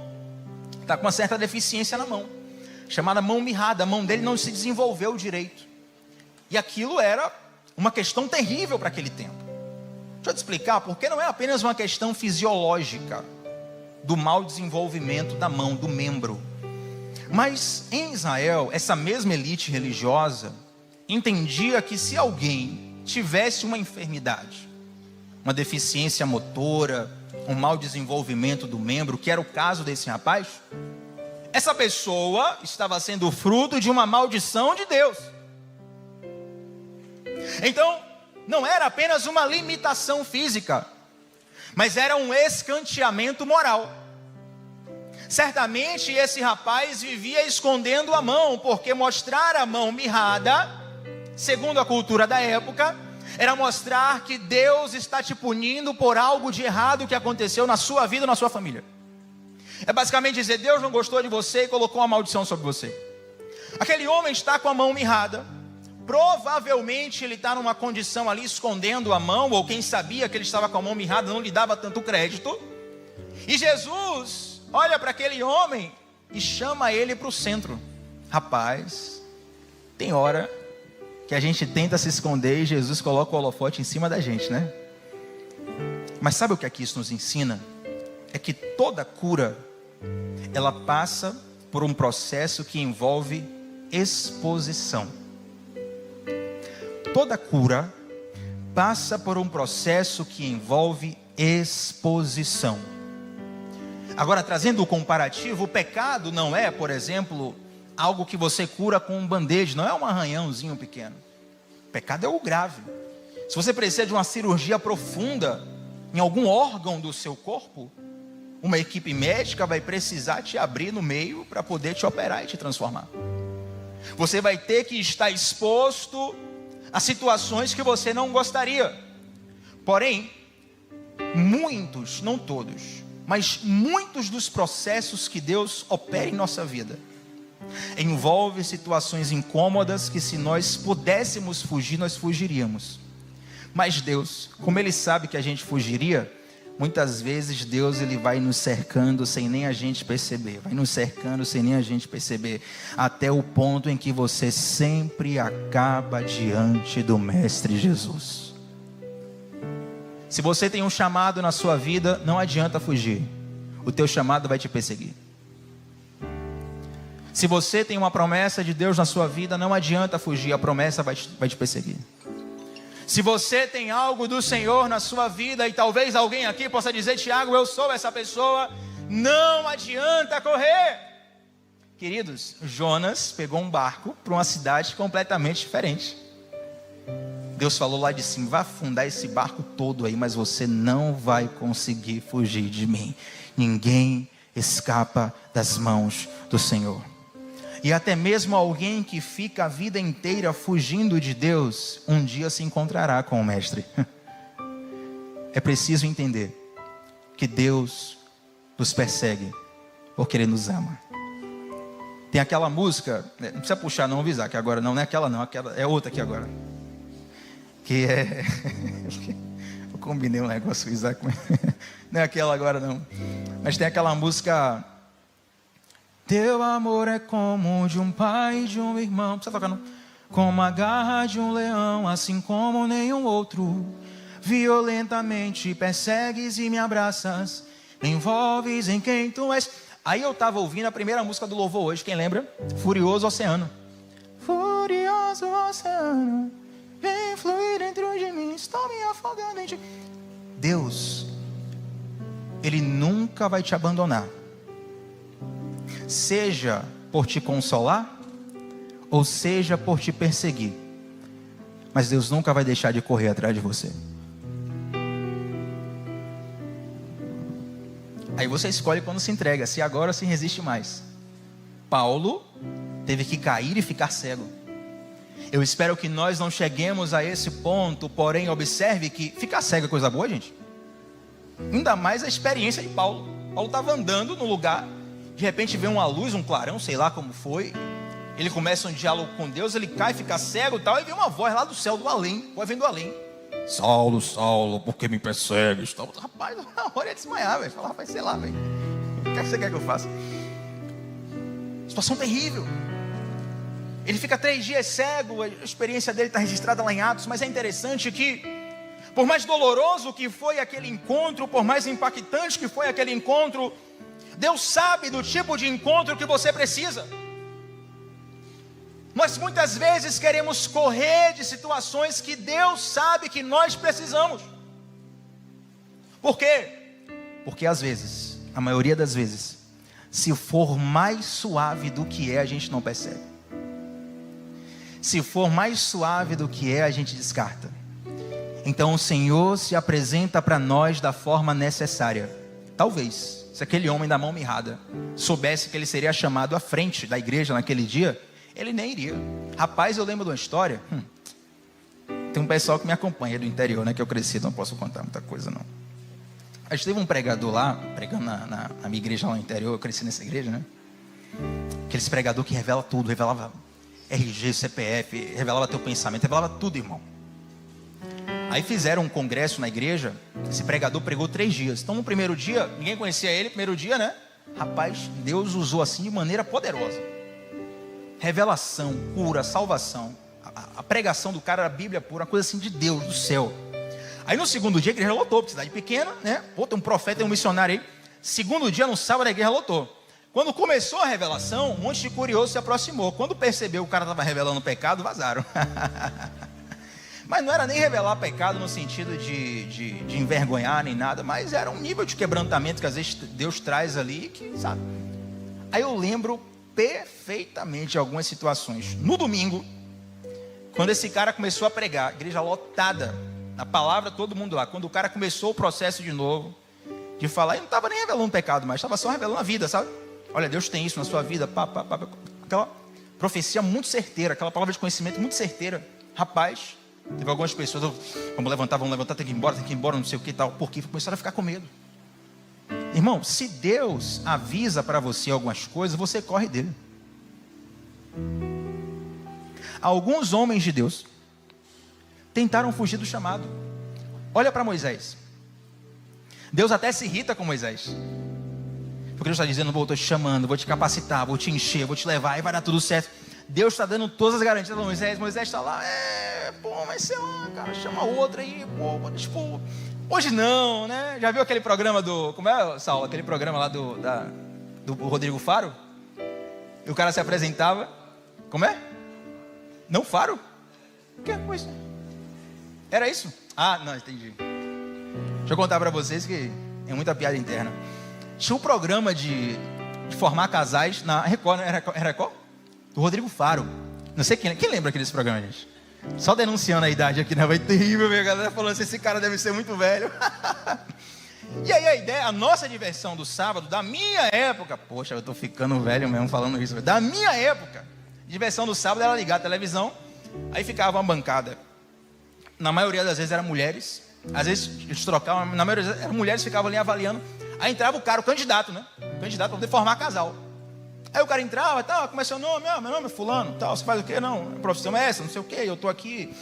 está com uma certa deficiência na mão, chamada mão mirrada. A mão dele não se desenvolveu direito. E aquilo era uma questão terrível para aquele tempo. Deixa eu te explicar, porque não é apenas uma questão fisiológica do mau desenvolvimento da mão, do membro. Mas em Israel, essa mesma elite religiosa entendia que se alguém tivesse uma enfermidade, uma deficiência motora, um mau desenvolvimento do membro, que era o caso desse rapaz, essa pessoa estava sendo fruto de uma maldição de Deus. Então, não era apenas uma limitação física, mas era um escanteamento moral. Certamente esse rapaz vivia escondendo a mão, porque mostrar a mão mirrada, segundo a cultura da época, era mostrar que Deus está te punindo por algo de errado que aconteceu na sua vida, na sua família. É basicamente dizer: Deus não gostou de você e colocou uma maldição sobre você. Aquele homem está com a mão mirrada. Provavelmente ele está numa condição ali escondendo a mão, ou quem sabia que ele estava com a mão mirrada não lhe dava tanto crédito. E Jesus olha para aquele homem e chama ele para o centro. Rapaz, tem hora que a gente tenta se esconder e Jesus coloca o holofote em cima da gente, né? Mas sabe o que aqui isso nos ensina? É que toda cura, ela passa por um processo que envolve exposição. Toda cura passa por um processo que envolve exposição. Agora, trazendo o comparativo, o pecado não é, por exemplo, algo que você cura com um band-aid, não é um arranhãozinho pequeno. O pecado é o grave. Se você precisa de uma cirurgia profunda em algum órgão do seu corpo, uma equipe médica vai precisar te abrir no meio para poder te operar e te transformar. Você vai ter que estar exposto a situações que você não gostaria. Porém, muitos, não todos, mas muitos dos processos que Deus opera em nossa vida envolve situações incômodas que, se nós pudéssemos fugir, nós fugiríamos. Mas Deus, como Ele sabe que a gente fugiria, muitas vezes Deus, Ele vai nos cercando sem nem a gente perceber, vai nos cercando sem nem a gente perceber, até o ponto em que você sempre acaba diante do Mestre Jesus. Se você tem um chamado na sua vida, não adianta fugir, o teu chamado vai te perseguir. Se você tem uma promessa de Deus na sua vida, não adianta fugir, a promessa vai te perseguir. Se você tem algo do Senhor na sua vida, e talvez alguém aqui possa dizer: Tiago, eu sou essa pessoa, não adianta correr. Queridos, Jonas pegou um barco para uma cidade completamente diferente. Deus falou lá de cima: vai afundar esse barco todo aí, mas você não vai conseguir fugir de mim. Ninguém escapa das mãos do Senhor. E até mesmo alguém que fica a vida inteira fugindo de Deus, um dia se encontrará com o Mestre. É preciso entender que Deus nos persegue porque Ele nos ama. Tem aquela música, não precisa puxar não, avisar que agora não é aquela não, aquela é outra aqui agora. Que é... Eu combinei um negócio com o Isaac, não é aquela agora não. Mas tem aquela música: teu amor é como de um pai e de um irmão. Precisa tocar não? Como a garra de um leão, assim como nenhum outro. Violentamente persegues e me abraças, me envolves em quem tu és. Aí eu estava ouvindo a primeira música do louvor hoje, quem lembra? Furioso Oceano. Furioso Oceano, vem fluir dentro de mim, estou me afogando em ti. Deus, Ele nunca vai te abandonar. Seja por te consolar, ou seja por te perseguir, mas Deus nunca vai deixar de correr atrás de você. Aí você escolhe quando se entrega, se agora ou se resiste mais. Paulo teve que cair e ficar cego. Eu espero que nós não cheguemos a esse ponto, porém observe que ficar cego é coisa boa, gente. Ainda mais a experiência de Paulo. Paulo estava andando no lugar, de repente vê uma luz, um clarão, sei lá como foi. Ele começa um diálogo com Deus, ele cai, fica cego e tal, e vê uma voz lá do céu, do além, voz vem do além. Saulo, Saulo, por que me persegues? Rapaz, na hora ia desmaiar, velho. Fala, rapaz, sei lá, velho. O que você quer que eu faça? Situação terrível. Ele fica 3 dias cego, a experiência dele está registrada lá em Atos, mas é interessante que, por mais doloroso que foi aquele encontro, por mais impactante que foi aquele encontro, Deus sabe do tipo de encontro que você precisa. Nós muitas vezes queremos correr de situações que Deus sabe que nós precisamos. Por quê? Porque às vezes, a maioria das vezes, se for mais suave do que é, a gente não percebe. Se for mais suave do que é, a gente descarta. Então o Senhor se apresenta para nós da forma necessária. Talvez, se aquele homem da mão mirrada soubesse que ele seria chamado à frente da igreja naquele dia, ele nem iria. Rapaz, eu lembro de uma história. Tem um pessoal que me acompanha do interior, né? Que eu cresci, não posso contar muita coisa não. A gente teve um pregador lá, pregando na minha igreja lá no interior. Eu cresci nessa igreja, né? Aqueles pregador que revela tudo. Revelava RG, CPF, revelava teu pensamento, revelava tudo, irmão. Aí fizeram um congresso na igreja. Esse pregador pregou 3 dias. Então no primeiro dia, ninguém conhecia ele. Primeiro dia, né? Rapaz, Deus usou assim de maneira poderosa. Revelação, cura, salvação. A pregação do cara era a Bíblia pura, uma coisa assim de Deus, do céu. Aí no segundo dia a igreja lotou, cidade pequena, né? Pô, tem um profeta, tem um missionário aí. Segundo dia, no sábado, a igreja lotou. Quando começou a revelação, um monte de curioso se aproximou. Quando percebeu que o cara estava revelando o pecado, vazaram. Mas não era nem revelar pecado no sentido de envergonhar nem nada, mas era um nível de quebrantamento que às vezes Deus traz ali, que sabe. Aí eu lembro perfeitamente algumas situações. No domingo, quando esse cara começou a pregar, igreja lotada, na palavra todo mundo lá. Quando o cara começou o processo de novo, de falar, ele não estava nem revelando pecado, mas estava só revelando a vida, sabe? Olha, Deus tem isso na sua vida, aquela profecia muito certeira, aquela palavra de conhecimento muito certeira. Rapaz, teve algumas pessoas, vamos levantar, tem que ir embora, não sei o que e tal, porque começaram a ficar com medo. Irmão, se Deus avisa para você algumas coisas, você corre dele. Alguns homens de Deus tentaram fugir do chamado. Olha para Moisés. Deus até se irrita com Moisés, porque Deus está dizendo, vou te chamando, vou te capacitar, vou te encher, vou te levar e vai dar tudo certo. Deus está dando todas as garantias para Moisés. Moisés está lá, mas sei lá, cara, chama outra aí, tipo, hoje não, né? Já viu aquele programa como é, Saulo? Aquele programa lá do Rodrigo Faro? E o cara se apresentava, como é? Não Faro? Que coisa? Era isso? Ah, não, entendi. Deixa eu contar para vocês que é muita piada interna. Tinha um programa de formar casais na Record, né? Era Record? Do Rodrigo Faro. Não sei quem lembra aqui desse programa, gente. Só denunciando a idade aqui, né? Vai terrível, a galera falando assim, esse cara deve ser muito velho. E aí a ideia, a nossa diversão do sábado, da minha época, poxa, eu tô ficando velho mesmo falando isso, da minha época, diversão do sábado era ligar a televisão, aí ficava uma bancada. Na maioria das vezes eram mulheres, às vezes eles trocavam, na maioria das vezes eram mulheres, ficavam ali avaliando. Aí entrava o cara, o candidato, né? O candidato para poder formar casal. Aí o cara entrava e tal, como é seu nome? Meu nome é fulano, tal, você faz o quê? Não, a profissão é essa, não sei o quê, eu estou aqui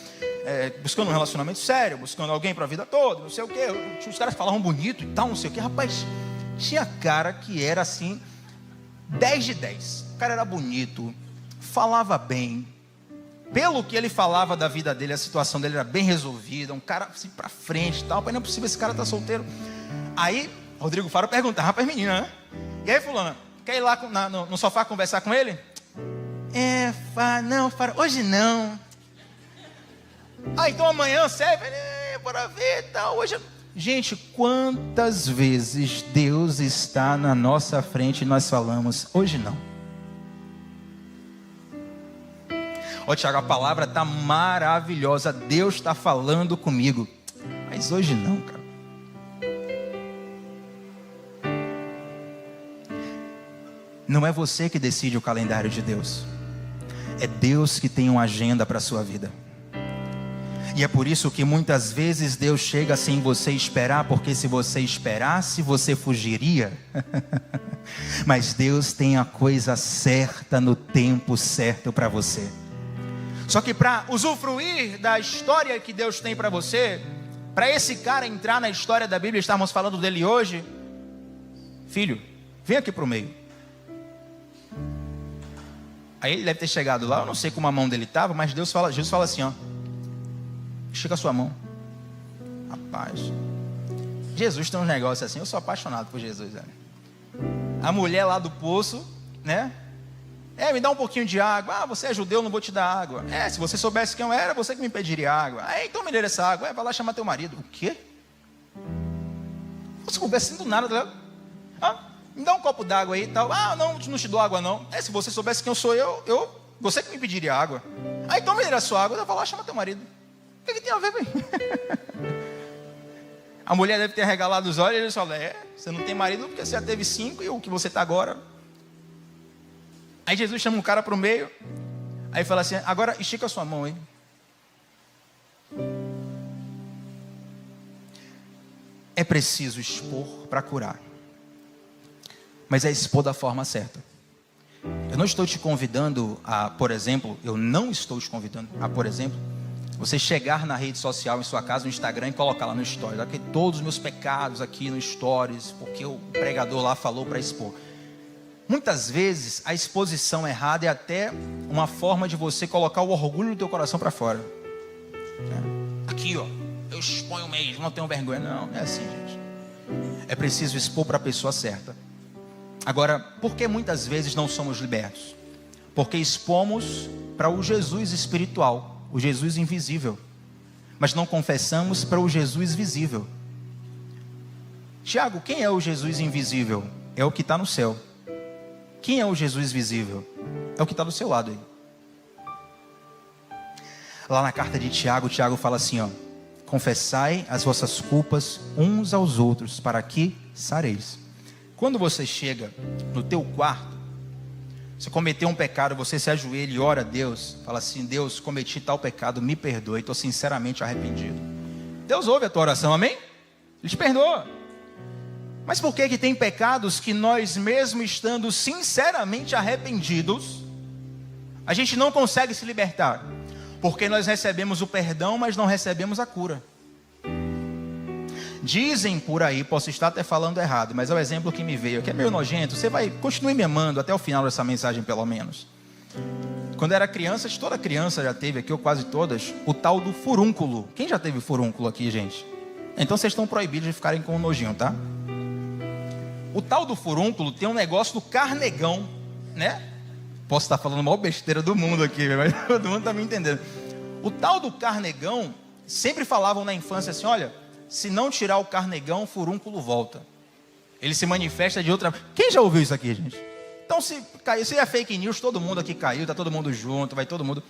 buscando um relacionamento sério, buscando alguém para a vida toda, não sei o quê. Os caras falavam bonito e tal, não sei o quê. Rapaz, tinha cara que era assim, 10 de 10. O cara era bonito, falava bem. Pelo que ele falava da vida dele, a situação dele era bem resolvida, um cara assim para frente e tal. Mas não é possível, esse cara tá solteiro. Aí, Rodrigo Faro perguntava para as meninas, né? E aí, fulana, quer ir lá no sofá conversar com ele? Não, Faro, hoje não. Então amanhã serve? Bora ver e tal. Hoje... Gente, quantas vezes Deus está na nossa frente e nós falamos, hoje não. Ó, Tiago, a palavra está maravilhosa, Deus está falando comigo, mas hoje não, cara. Não é você que decide o calendário de Deus, é Deus que tem uma agenda para a sua vida. E é por isso que muitas vezes Deus chega sem você esperar, porque se você esperasse, você fugiria. Mas Deus tem a coisa certa no tempo certo para você. Só que para usufruir da história que Deus tem para você, para esse cara entrar na história da Bíblia, estamos falando dele hoje, filho, vem aqui para o meio. Aí ele deve ter chegado lá, eu não sei como a mão dele estava, mas Jesus fala assim, ó, estica a sua mão. Rapaz, Jesus tem uns negócios assim, eu sou apaixonado por Jesus, velho. A mulher lá do poço, né? Me dá um pouquinho de água. Ah, você é judeu, não vou te dar água. Se você soubesse quem eu era, você que me pediria água. Então me dê essa água. Vai lá chamar teu marido. O quê? Você conversa assim do nada. Me dá um copo d'água aí e tal. Não te dou água não. Se você soubesse quem eu sou, você que me pediria água. Então me dê a sua água. Vai lá chamar teu marido. O que tem a ver, velho? A mulher deve ter regalado os olhos e ele fala, você não tem marido porque você já teve 5 e o que você está agora. Aí Jesus chama um cara para o meio, aí fala assim, agora estica a sua mão aí. É preciso expor para curar, mas é expor da forma certa. Eu não estou te convidando a, por exemplo, você chegar na rede social, em sua casa, no Instagram e colocar lá no Stories, aqui, todos os meus pecados aqui no Stories, porque o pregador lá falou para expor. Muitas vezes a exposição errada é até uma forma de você colocar o orgulho do teu coração para fora. Aqui ó, eu exponho mesmo, não tenho vergonha. Não é assim, gente. É preciso expor para a pessoa certa. Agora, por que muitas vezes não somos libertos? Porque expomos para o Jesus espiritual, o Jesus invisível, mas não confessamos para o Jesus visível. Tiago, quem é o Jesus invisível? É o que está no céu. Quem é o Jesus visível? É o que está do seu lado aí. Lá na carta de Tiago, Tiago fala assim, ó, confessai as vossas culpas uns aos outros, para que sareis. Quando você chega no teu quarto, você cometeu um pecado, você se ajoelha e ora a Deus, fala assim, Deus, cometi tal pecado, me perdoe, estou sinceramente arrependido. Deus ouve a tua oração, amém? Ele te perdoa. Mas por que tem pecados que nós mesmo estando sinceramente arrependidos, a gente não consegue se libertar? Porque nós recebemos o perdão, mas não recebemos a cura. Dizem por aí, posso estar até falando errado, mas é o exemplo que me veio, que é meio nojento. Continue me amando até o final dessa mensagem pelo menos. Quando era criança, toda criança já teve aqui, ou quase todas, o tal do furúnculo. Quem já teve furúnculo aqui, gente? Então vocês estão proibidos de ficarem com um nojinho, tá? O tal do furúnculo tem um negócio do carnegão, né? Posso estar falando a maior besteira do mundo aqui, mas todo mundo está me entendendo. O tal do carnegão, sempre falavam na infância assim, olha, se não tirar o carnegão, o furúnculo volta. Ele se manifesta de outra... Quem já ouviu isso aqui, gente? Então se é fake news, todo mundo aqui caiu, está todo mundo junto, vai todo mundo...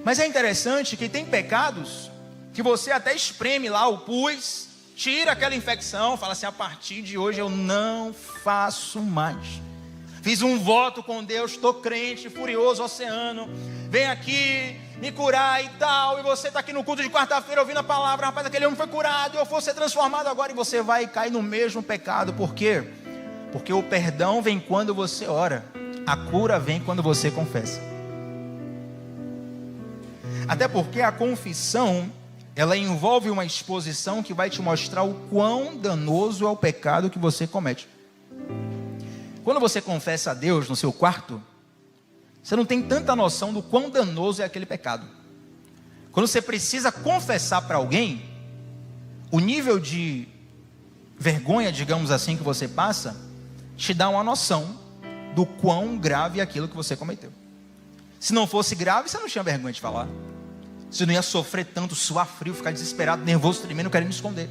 Mas é interessante que tem pecados que você até espreme lá o pus, tira aquela infecção, fala assim, a partir de hoje eu não faço mais. Fiz um voto com Deus, estou crente, furioso, oceano, vem aqui me curar e tal, e você está aqui no culto de quarta-feira ouvindo a palavra, rapaz, aquele homem foi curado, eu vou ser transformado agora, e você vai cair no mesmo pecado. Por quê? Porque o perdão vem quando você ora, a cura vem quando você confessa. Até porque a confissão, ela envolve uma exposição que vai te mostrar o quão danoso é o pecado que você comete. Quando você confessa a Deus no seu quarto, você não tem tanta noção do quão danoso é aquele pecado. Quando você precisa confessar para alguém, o nível de vergonha, digamos assim, que você passa, te dá uma noção do quão grave é aquilo que você cometeu. Se não fosse grave, você não tinha vergonha de falar. Você não ia sofrer tanto, suar frio, ficar desesperado, nervoso, tremendo, querendo me esconder.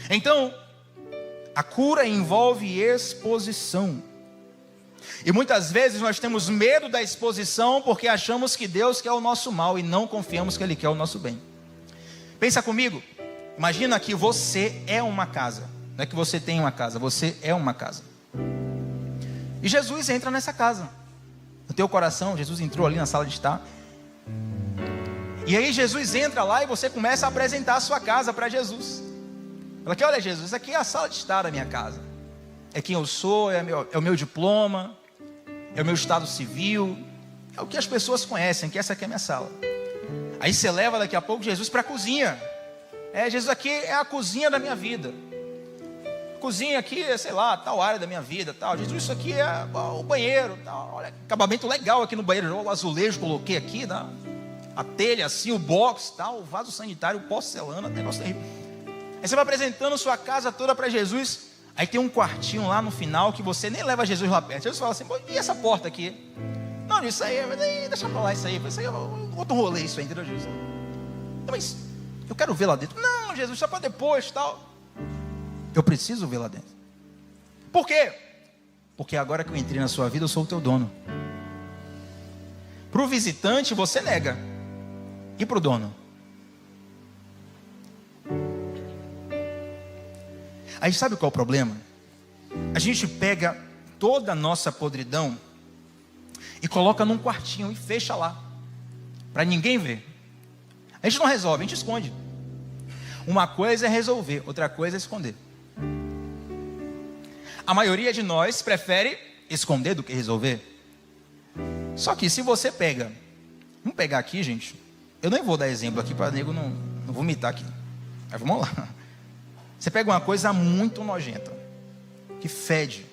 Então, a cura envolve exposição. E muitas vezes nós temos medo da exposição porque achamos que Deus quer o nosso mal e não confiamos que Ele quer o nosso bem. Pensa comigo, imagina que você é uma casa. Não é que você tem uma casa, você é uma casa. E Jesus entra nessa casa. No teu coração, Jesus entrou ali na sala de estar. E aí Jesus entra lá e você começa a apresentar a sua casa para Jesus. Fala aqui, olha Jesus, aqui é a sala de estar da minha casa. É quem eu sou, é o meu diploma, é o meu estado civil, é o que as pessoas conhecem, que essa aqui é a minha sala. Aí você leva daqui a pouco Jesus para a cozinha. Jesus, aqui é a cozinha da minha vida. Cozinha aqui é, sei lá, tal área da minha vida, tal. Jesus, isso aqui é o banheiro, tal. Olha, acabamento legal aqui no banheiro. O azulejo coloquei aqui, tá? A telha assim, o box, tal, o vaso sanitário, o porcelana, negócio terrível. Aí você vai apresentando sua casa toda para Jesus. Aí tem um quartinho lá no final que você nem leva Jesus lá perto. Jesus fala assim, e essa porta aqui? Não, isso aí, deixa pra lá isso aí. Isso aí, outro rolê isso aí, entendeu, Jesus? Não, mas eu quero ver lá dentro. Não, Jesus, só para depois, tal. Eu preciso ver lá dentro. Por quê? Porque agora que eu entrei na sua vida, eu sou o teu dono. Para o visitante, você nega. E para o dono? Aí sabe qual é o problema? A gente pega toda a nossa podridão e coloca num quartinho e fecha lá, para ninguém ver. A gente não resolve, a gente esconde. Uma coisa é resolver, outra coisa é esconder. A maioria de nós prefere esconder do que resolver. Só que se você pega, vamos pegar aqui, gente. Eu nem vou dar exemplo aqui para nego não vomitar aqui. Mas vamos lá. Você pega uma coisa muito nojenta, que fede.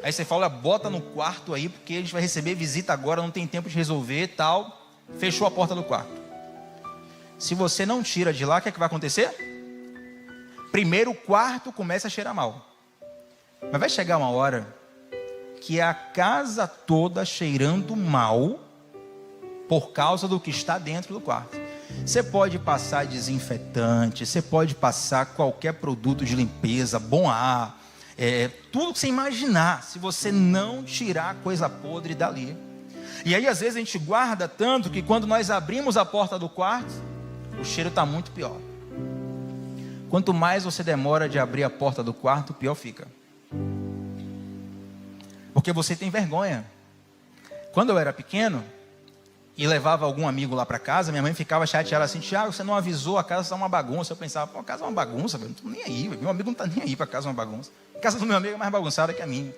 Aí você fala, bota no quarto aí, porque a gente vai receber visita agora, não tem tempo de resolver e tal. Fechou a porta do quarto. Se você não tira de lá, o que é que vai acontecer? Primeiro o quarto começa a cheirar mal. Mas vai chegar uma hora que é a casa toda cheirando mal por causa do que está dentro do quarto. Você pode passar desinfetante, você pode passar qualquer produto de limpeza, bom ar, tudo que você imaginar, se você não tirar a coisa podre dali. E aí às vezes a gente guarda tanto que quando nós abrimos a porta do quarto, o cheiro está muito pior. Quanto mais você demora de abrir a porta do quarto, pior fica. Porque você tem vergonha. Quando eu era pequeno e levava algum amigo lá para casa, minha mãe ficava chateada assim, Tiago, você não avisou, a casa está uma bagunça. Eu pensava, a casa é uma bagunça, eu não estou nem aí, meu amigo não está nem aí para a casa é uma bagunça. A casa do meu amigo é mais bagunçada que a minha.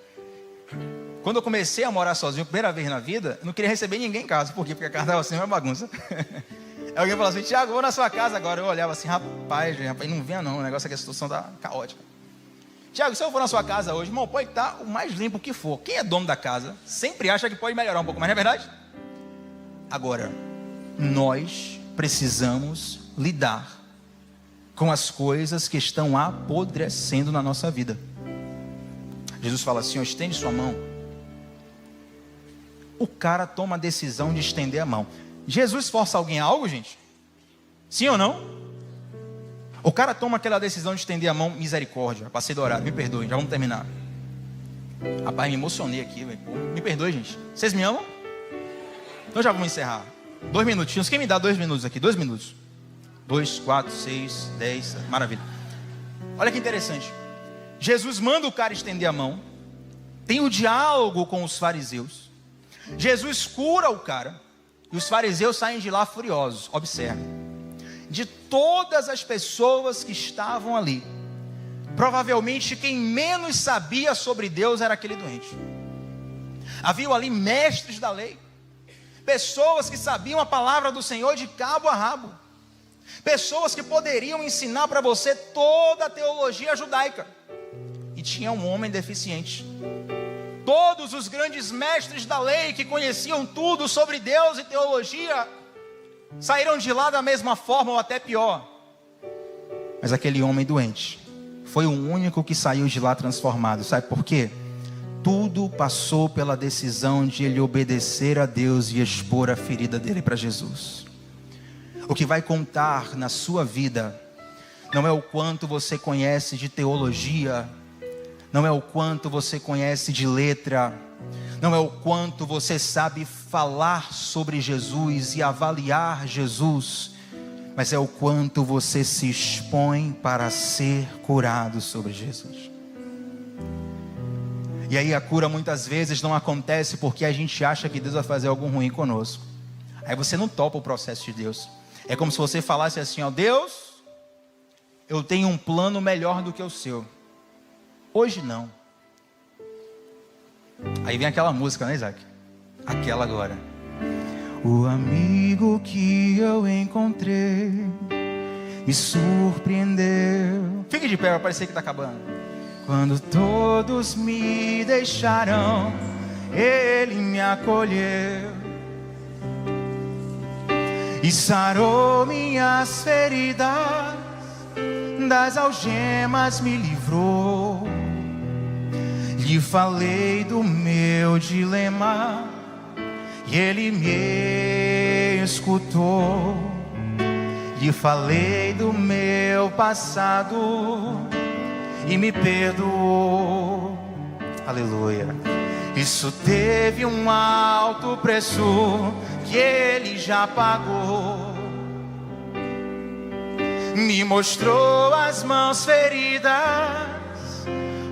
Quando eu comecei a morar sozinho, primeira vez na vida, eu não queria receber ninguém em casa. Por quê? Porque a casa estava assim, uma bagunça. Aí alguém falou assim, Tiago, vou na sua casa agora. Eu olhava assim, rapaz, não venha não, o negócio é que a situação está caótica. Tiago, se eu for na sua casa hoje, irmão, pode estar o mais limpo que for. Quem é dono da casa sempre acha que pode melhorar um pouco, mas não é verdade? Agora, nós precisamos lidar com as coisas que estão apodrecendo na nossa vida. Jesus fala assim, estende sua mão. O cara toma a decisão de estender a mão. Jesus força alguém a algo, gente? Sim ou não? O cara toma aquela decisão de estender a mão, misericórdia, passei do horário, me perdoe, já vamos terminar. Rapaz, me emocionei aqui, velho. Me perdoe, gente. Vocês me amam? Então já vamos encerrar. 2 minutinhos, quem me dá 2 minutos aqui? 2 minutos. 2, 4, 6, 10, maravilha. Olha que interessante. Jesus manda o cara estender a mão. Tem o diálogo com os fariseus. Jesus cura o cara. E os fariseus saem de lá furiosos. Observe. De todas as pessoas que estavam ali, provavelmente quem menos sabia sobre Deus era aquele doente. Havia ali mestres da lei, pessoas que sabiam a palavra do Senhor de cabo a rabo, pessoas que poderiam ensinar para você toda a teologia judaica. E tinha um homem deficiente. Todos os grandes mestres da lei que conheciam tudo sobre Deus e teologia saíram de lá da mesma forma ou até pior. Mas aquele homem doente foi o único que saiu de lá transformado. Sabe por quê? Tudo passou pela decisão de ele obedecer a Deus e expor a ferida dele para Jesus. O que vai contar na sua vida não é o quanto você conhece de teologia, não é o quanto você conhece de letra, não é o quanto você sabe falar sobre Jesus e avaliar Jesus, mas é o quanto você se expõe para ser curado sobre Jesus. E aí a cura muitas vezes não acontece porque a gente acha que Deus vai fazer algo ruim conosco. Aí você não topa o processo de Deus. É como se você falasse assim, ó, Deus, eu tenho um plano melhor do que o seu. Hoje não. Aí vem aquela música, né, Isaac? Aquela agora. O amigo que eu encontrei me surpreendeu. Fique de pé, vai parecer que está acabando. Quando todos me deixaram, Ele me acolheu e sarou minhas feridas, das algemas me livrou. Lhe falei do meu dilema e Ele me escutou. Lhe falei do meu passado e me perdoou. Aleluia. Isso teve um alto preço que Ele já pagou. Me mostrou as mãos feridas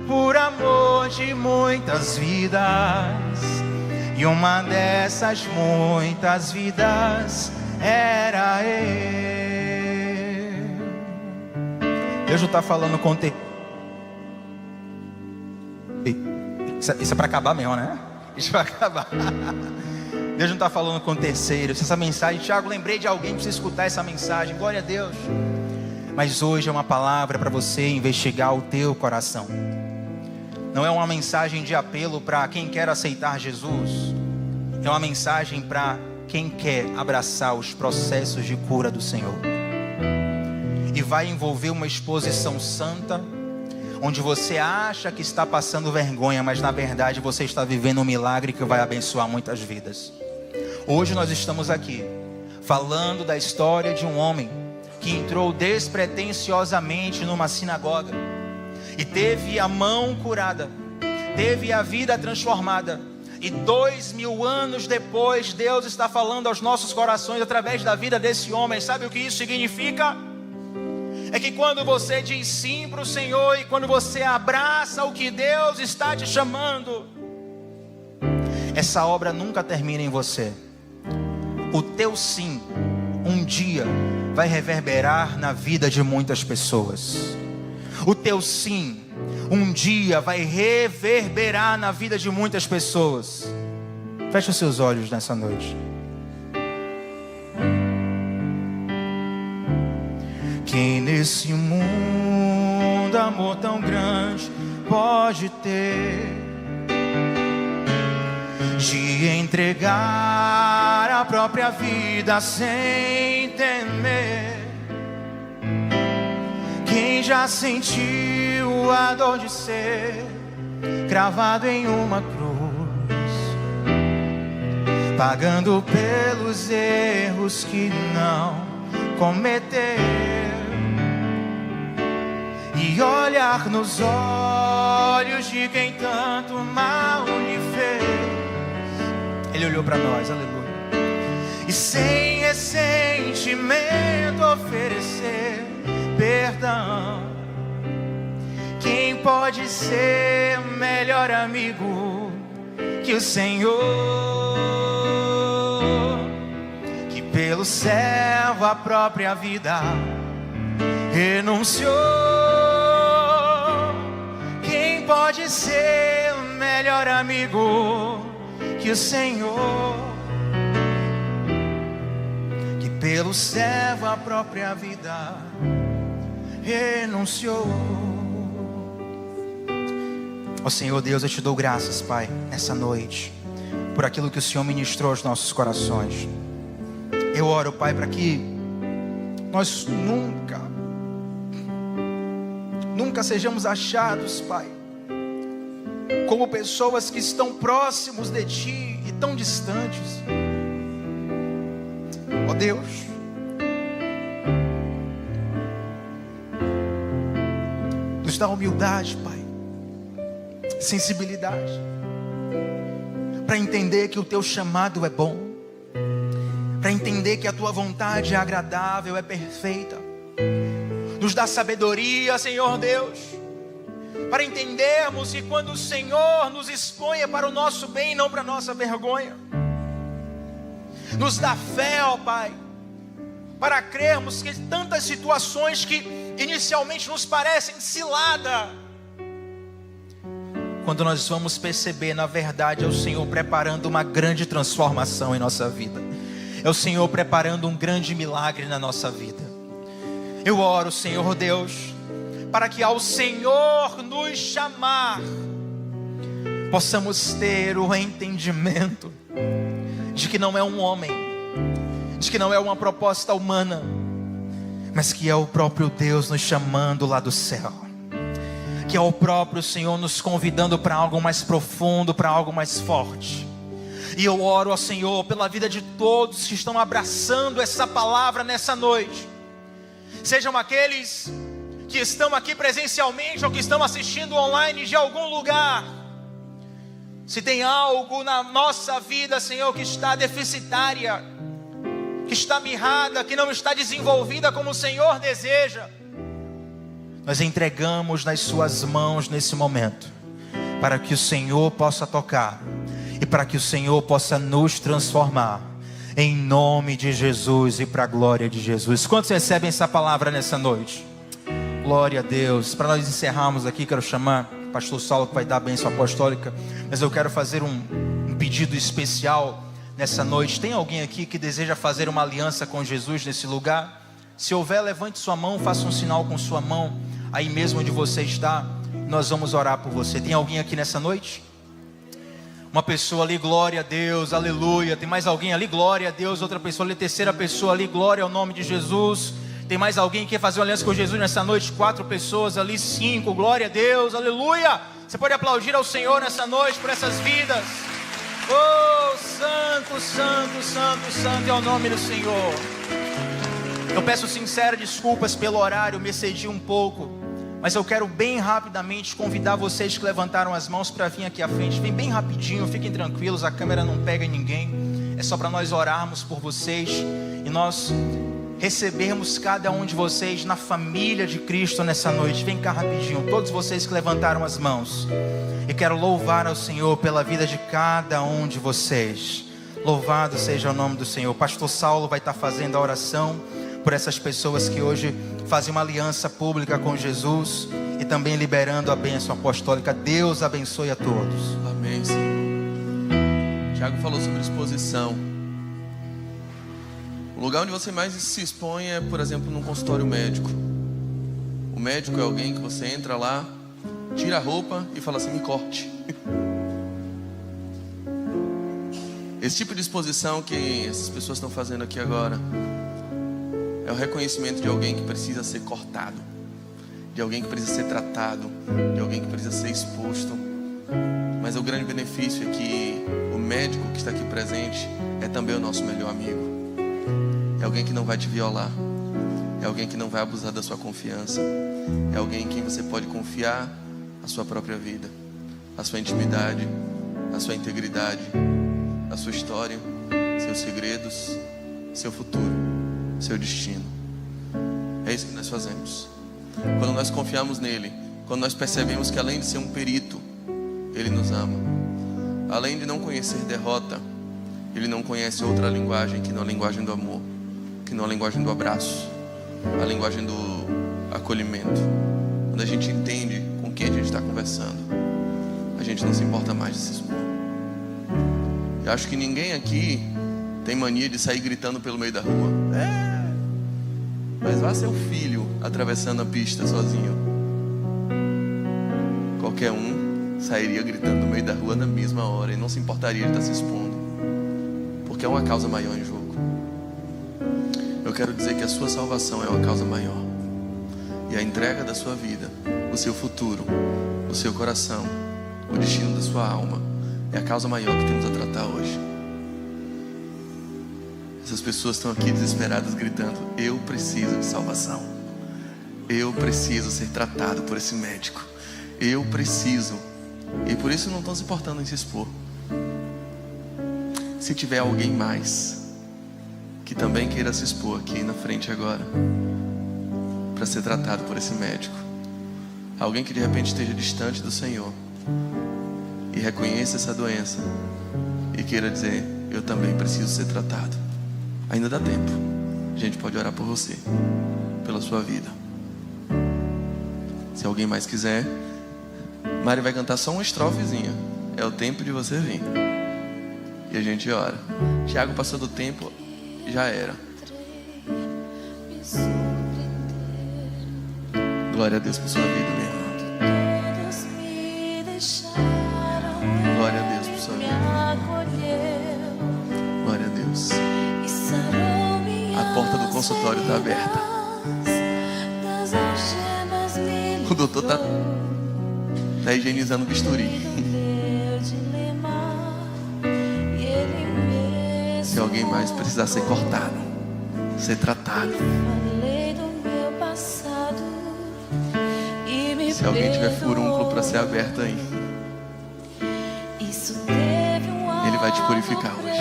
por amor de muitas vidas, e uma dessas muitas vidas era eu. Deus não está falando com isso é para acabar mesmo, né? Isso é para acabar. Deus não está falando com terceiros. Essa mensagem, Tiago, lembrei de alguém para você escutar essa mensagem. Glória a Deus. Mas hoje é uma palavra para você investigar o teu coração. Não é uma mensagem de apelo para quem quer aceitar Jesus. É uma mensagem para quem quer abraçar os processos de cura do Senhor. E vai envolver uma exposição santa, onde você acha que está passando vergonha, mas na verdade você está vivendo um milagre que vai abençoar muitas vidas. Hoje nós estamos aqui falando da história de um homem que entrou despretensiosamente numa sinagoga e teve a mão curada, teve a vida transformada. E 2000 anos depois, Deus está falando aos nossos corações através da vida desse homem. Sabe o que isso significa? É que quando você diz sim para o Senhor e quando você abraça o que Deus está te chamando, essa obra nunca termina em você. O teu sim, um dia, vai reverberar na vida de muitas pessoas. O teu sim, um dia, vai reverberar na vida de muitas pessoas. Feche os seus olhos nessa noite. Quem nesse mundo amor tão grande pode ter, de entregar a própria vida sem temer? Quem já sentiu a dor de ser cravado em uma cruz, pagando pelos erros que não cometeu, e olhar nos olhos de quem tanto mal lhe fez? Ele olhou para nós, aleluia, e sem ressentimento oferecer perdão. Quem pode ser melhor amigo que o Senhor, que pelo servo a própria vida renunciou? Quem pode ser melhor amigo que o Senhor, que pelo servo a própria vida renunciou? Ó Senhor Deus, eu te dou graças, Pai, nessa noite, por aquilo que o Senhor ministrou aos nossos corações. Eu oro, Pai, para que nós nunca sejamos achados, Pai, como pessoas que estão próximos de Ti e tão distantes. Ó Deus, nos dá humildade, Pai, sensibilidade, para entender que o Teu chamado é bom, para entender que a Tua vontade é agradável, é perfeita. Nos dá sabedoria, Senhor Deus, para entendermos que quando o Senhor nos expõe é para o nosso bem e não para a nossa vergonha. Nos dá fé, ó Pai, para crermos que tantas situações que inicialmente nos parecem cilada, quando nós vamos perceber, na verdade, é o Senhor preparando uma grande transformação em nossa vida. É o Senhor preparando um grande milagre na nossa vida. Eu oro, Senhor Deus, para que ao Senhor nos chamar, possamos ter o entendimento de que não é um homem, de que não é uma proposta humana, mas que é o próprio Deus nos chamando lá do céu, que é o próprio Senhor nos convidando para algo mais profundo, para algo mais forte. E eu oro ao Senhor pela vida de todos que estão abraçando essa palavra nessa noite, sejam aqueles que estão aqui presencialmente ou que estão assistindo online de algum lugar. Se tem algo na nossa vida, Senhor, que está deficitária, que está mirrada, que não está desenvolvida como o Senhor deseja, nós entregamos nas suas mãos nesse momento, para que o Senhor possa tocar e para que o Senhor possa nos transformar, em nome de Jesus e para a glória de Jesus. Quantos recebem essa palavra nessa noite? Glória a Deus. Para nós encerrarmos aqui, quero chamar o pastor Saulo, que vai dar a bênção apostólica, mas eu quero fazer um pedido especial nessa noite. Tem alguém aqui que deseja fazer uma aliança com Jesus nesse lugar? Se houver, levante sua mão, faça um sinal com sua mão, aí mesmo onde você está, nós vamos orar por você. Tem alguém aqui nessa noite? Uma pessoa ali, glória a Deus, aleluia. Tem mais alguém ali, glória a Deus. Outra pessoa ali, terceira pessoa ali, glória ao nome de Jesus. Tem mais alguém que quer fazer uma aliança com Jesus nessa noite? 4 pessoas ali, 5, glória a Deus, aleluia. Você pode aplaudir ao Senhor nessa noite por essas vidas. Oh, santo, santo, santo, santo é o nome do Senhor. Eu peço sinceras desculpas pelo horário, me excedi um pouco, mas eu quero bem rapidamente convidar vocês que levantaram as mãos para vir aqui à frente. Vem bem rapidinho, fiquem tranquilos, a câmera não pega em ninguém. É só para nós orarmos por vocês e nós recebermos cada um de vocês na família de Cristo nessa noite. Vem cá rapidinho, todos vocês que levantaram as mãos. E quero louvar ao Senhor pela vida de cada um de vocês. Louvado seja o nome do Senhor. O pastor Saulo vai estar fazendo a oração por essas pessoas que hoje fazem uma aliança pública com Jesus e também liberando a bênção apostólica. Deus abençoe a todos. Amém, Senhor. Tiago falou sobre exposição. O lugar onde você mais se expõe é, por exemplo, num consultório médico. O médico é alguém que você entra lá, tira a roupa e fala assim: me corte. Esse tipo de exposição que essas pessoas estão fazendo aqui agora é o reconhecimento de alguém que precisa ser cortado, de alguém que precisa ser tratado, de alguém que precisa ser exposto. Mas o grande benefício é que o médico que está aqui presente é também o nosso melhor amigo. É alguém que não vai te violar, é alguém que não vai abusar da sua confiança, é alguém em quem você pode confiar a sua própria vida, a sua intimidade, a sua integridade, a sua história, seus segredos, seu futuro, seu destino. É isso que nós fazemos. Quando nós confiamos nele, quando nós percebemos que além de ser um perito, ele nos ama. Além de não conhecer derrota, ele não conhece outra linguagem que não a linguagem do amor, que não a linguagem do abraço, a linguagem do acolhimento. Quando a gente entende com quem a gente está conversando, a gente não se importa mais de se expor. Eu acho que ninguém aqui tem mania de sair gritando pelo meio da rua. Mas vá seu filho atravessando a pista sozinho. Qualquer um sairia gritando no meio da rua na mesma hora e não se importaria de estar se expondo, porque é uma causa maior em jogo. Eu quero dizer que a sua salvação é uma causa maior, e a entrega da sua vida, o seu futuro, o seu coração, o destino da sua alma é a causa maior que temos a tratar hoje. Essas pessoas estão aqui desesperadas gritando: eu preciso de salvação, eu preciso ser tratado por esse médico, eu preciso. E por isso não estão se importando em se expor. Se tiver alguém mais que também queira se expor aqui na frente agora, para ser tratado por esse médico, alguém que de repente esteja distante do Senhor e reconheça essa doença e queira dizer: eu também preciso ser tratado, ainda dá tempo. a gente pode orar por você, pela sua vida. Se alguém mais quiser, Mari vai cantar só uma estrofezinha. É o tempo de você vir. E a gente ora. Tiago passou do tempo, já era. Glória a Deus por sua vida, minha irmã. Glória a Deus por sua vida. Glória a Deus. A porta do consultório está aberta. O doutor está higienizando o bisturi. Se alguém mais precisar ser cortado, ser tratado, se alguém tiver furúnculo para ser aberto aí, Ele vai te purificar hoje.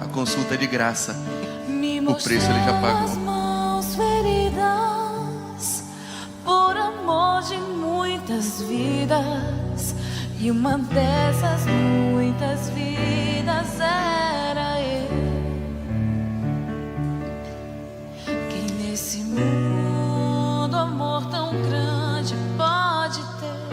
A consulta é de graça. O preço Ele já pagou. Por amor de muitas vidas, e uma dessas muitas vidas era eu. Quem nesse mundo amor tão grande pode ter,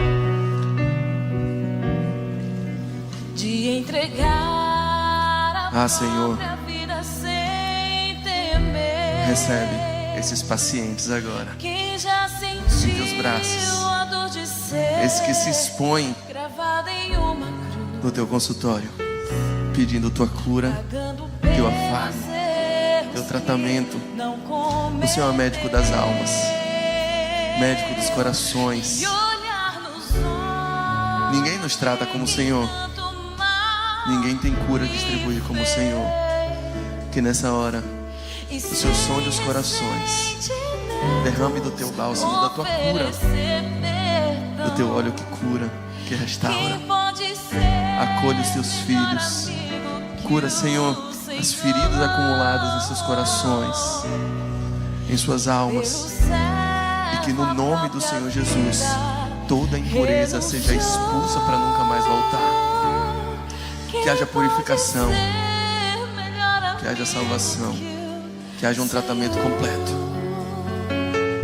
de entregar a Senhor, própria vida sem temer. recebe esses pacientes agora Quem já sentiu em teus braços, a dor de ser esses que se expõem gravada em uma cruz, no teu consultório, pedindo tua cura, pagando teu pelos afago, erros teu tratamento. que não O Senhor é o médico das almas, médico dos corações. e olhar nos olhos. Ninguém nos trata como o Senhor. Tanto mal Ninguém tem cura a distribuir como o Senhor. Que nessa hora e o Senhor sonde os corações, derrame do teu bálsamo, da tua cura, do teu óleo que cura, que restaura. Acolhe os teus filhos. Cura, Senhor, as feridas acumuladas em seus corações, em suas almas. E que no nome do Senhor Jesus, toda impureza seja expulsa para nunca mais voltar. Que haja purificação, que haja salvação, que haja um tratamento completo.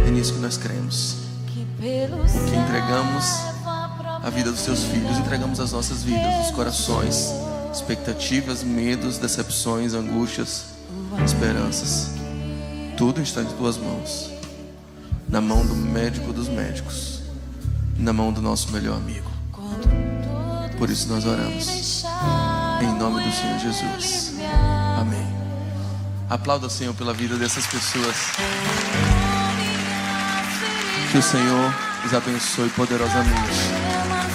É nisso que nós cremos. Que entregamos a vida dos teus filhos, entregamos as nossas vidas, os corações, expectativas, medos, decepções, angústias, esperanças. Tudo está em tuas mãos, na mão do médico dos médicos, na mão do nosso melhor amigo. Por isso nós oramos em nome do Senhor Jesus. Amém. Aplauda o Senhor pela vida dessas pessoas. Que o Senhor os abençoe poderosamente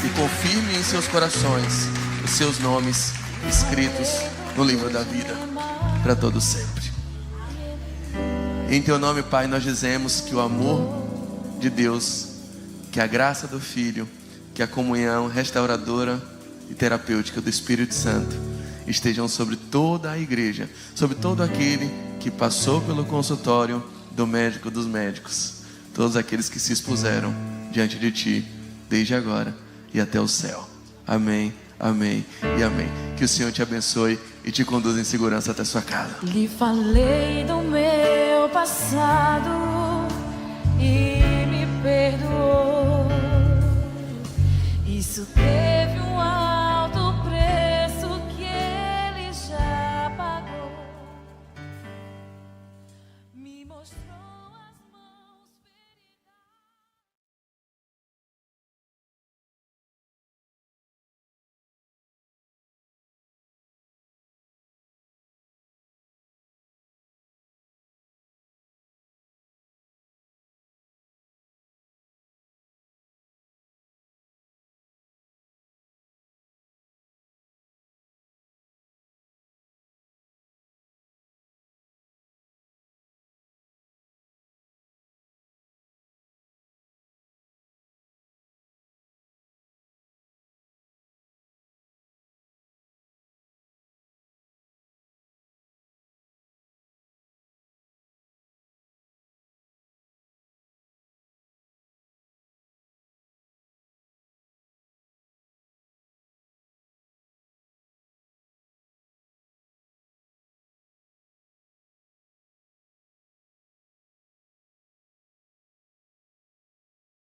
e confirme em seus corações os seus nomes escritos no livro da vida para todo sempre. Em teu nome, Pai, nós dizemos que o amor de Deus, que a graça do Filho, que a comunhão restauradora e terapêutica do Espírito Santo estejam sobre toda a igreja, sobre todo aquele que passou pelo consultório do médico dos médicos, todos aqueles que se expuseram diante de Ti, desde agora e até o céu. Amém, amém e amém. Que o Senhor te abençoe e te conduza em segurança até a sua casa. Lhe falei do meu passado e me perdoou. Isso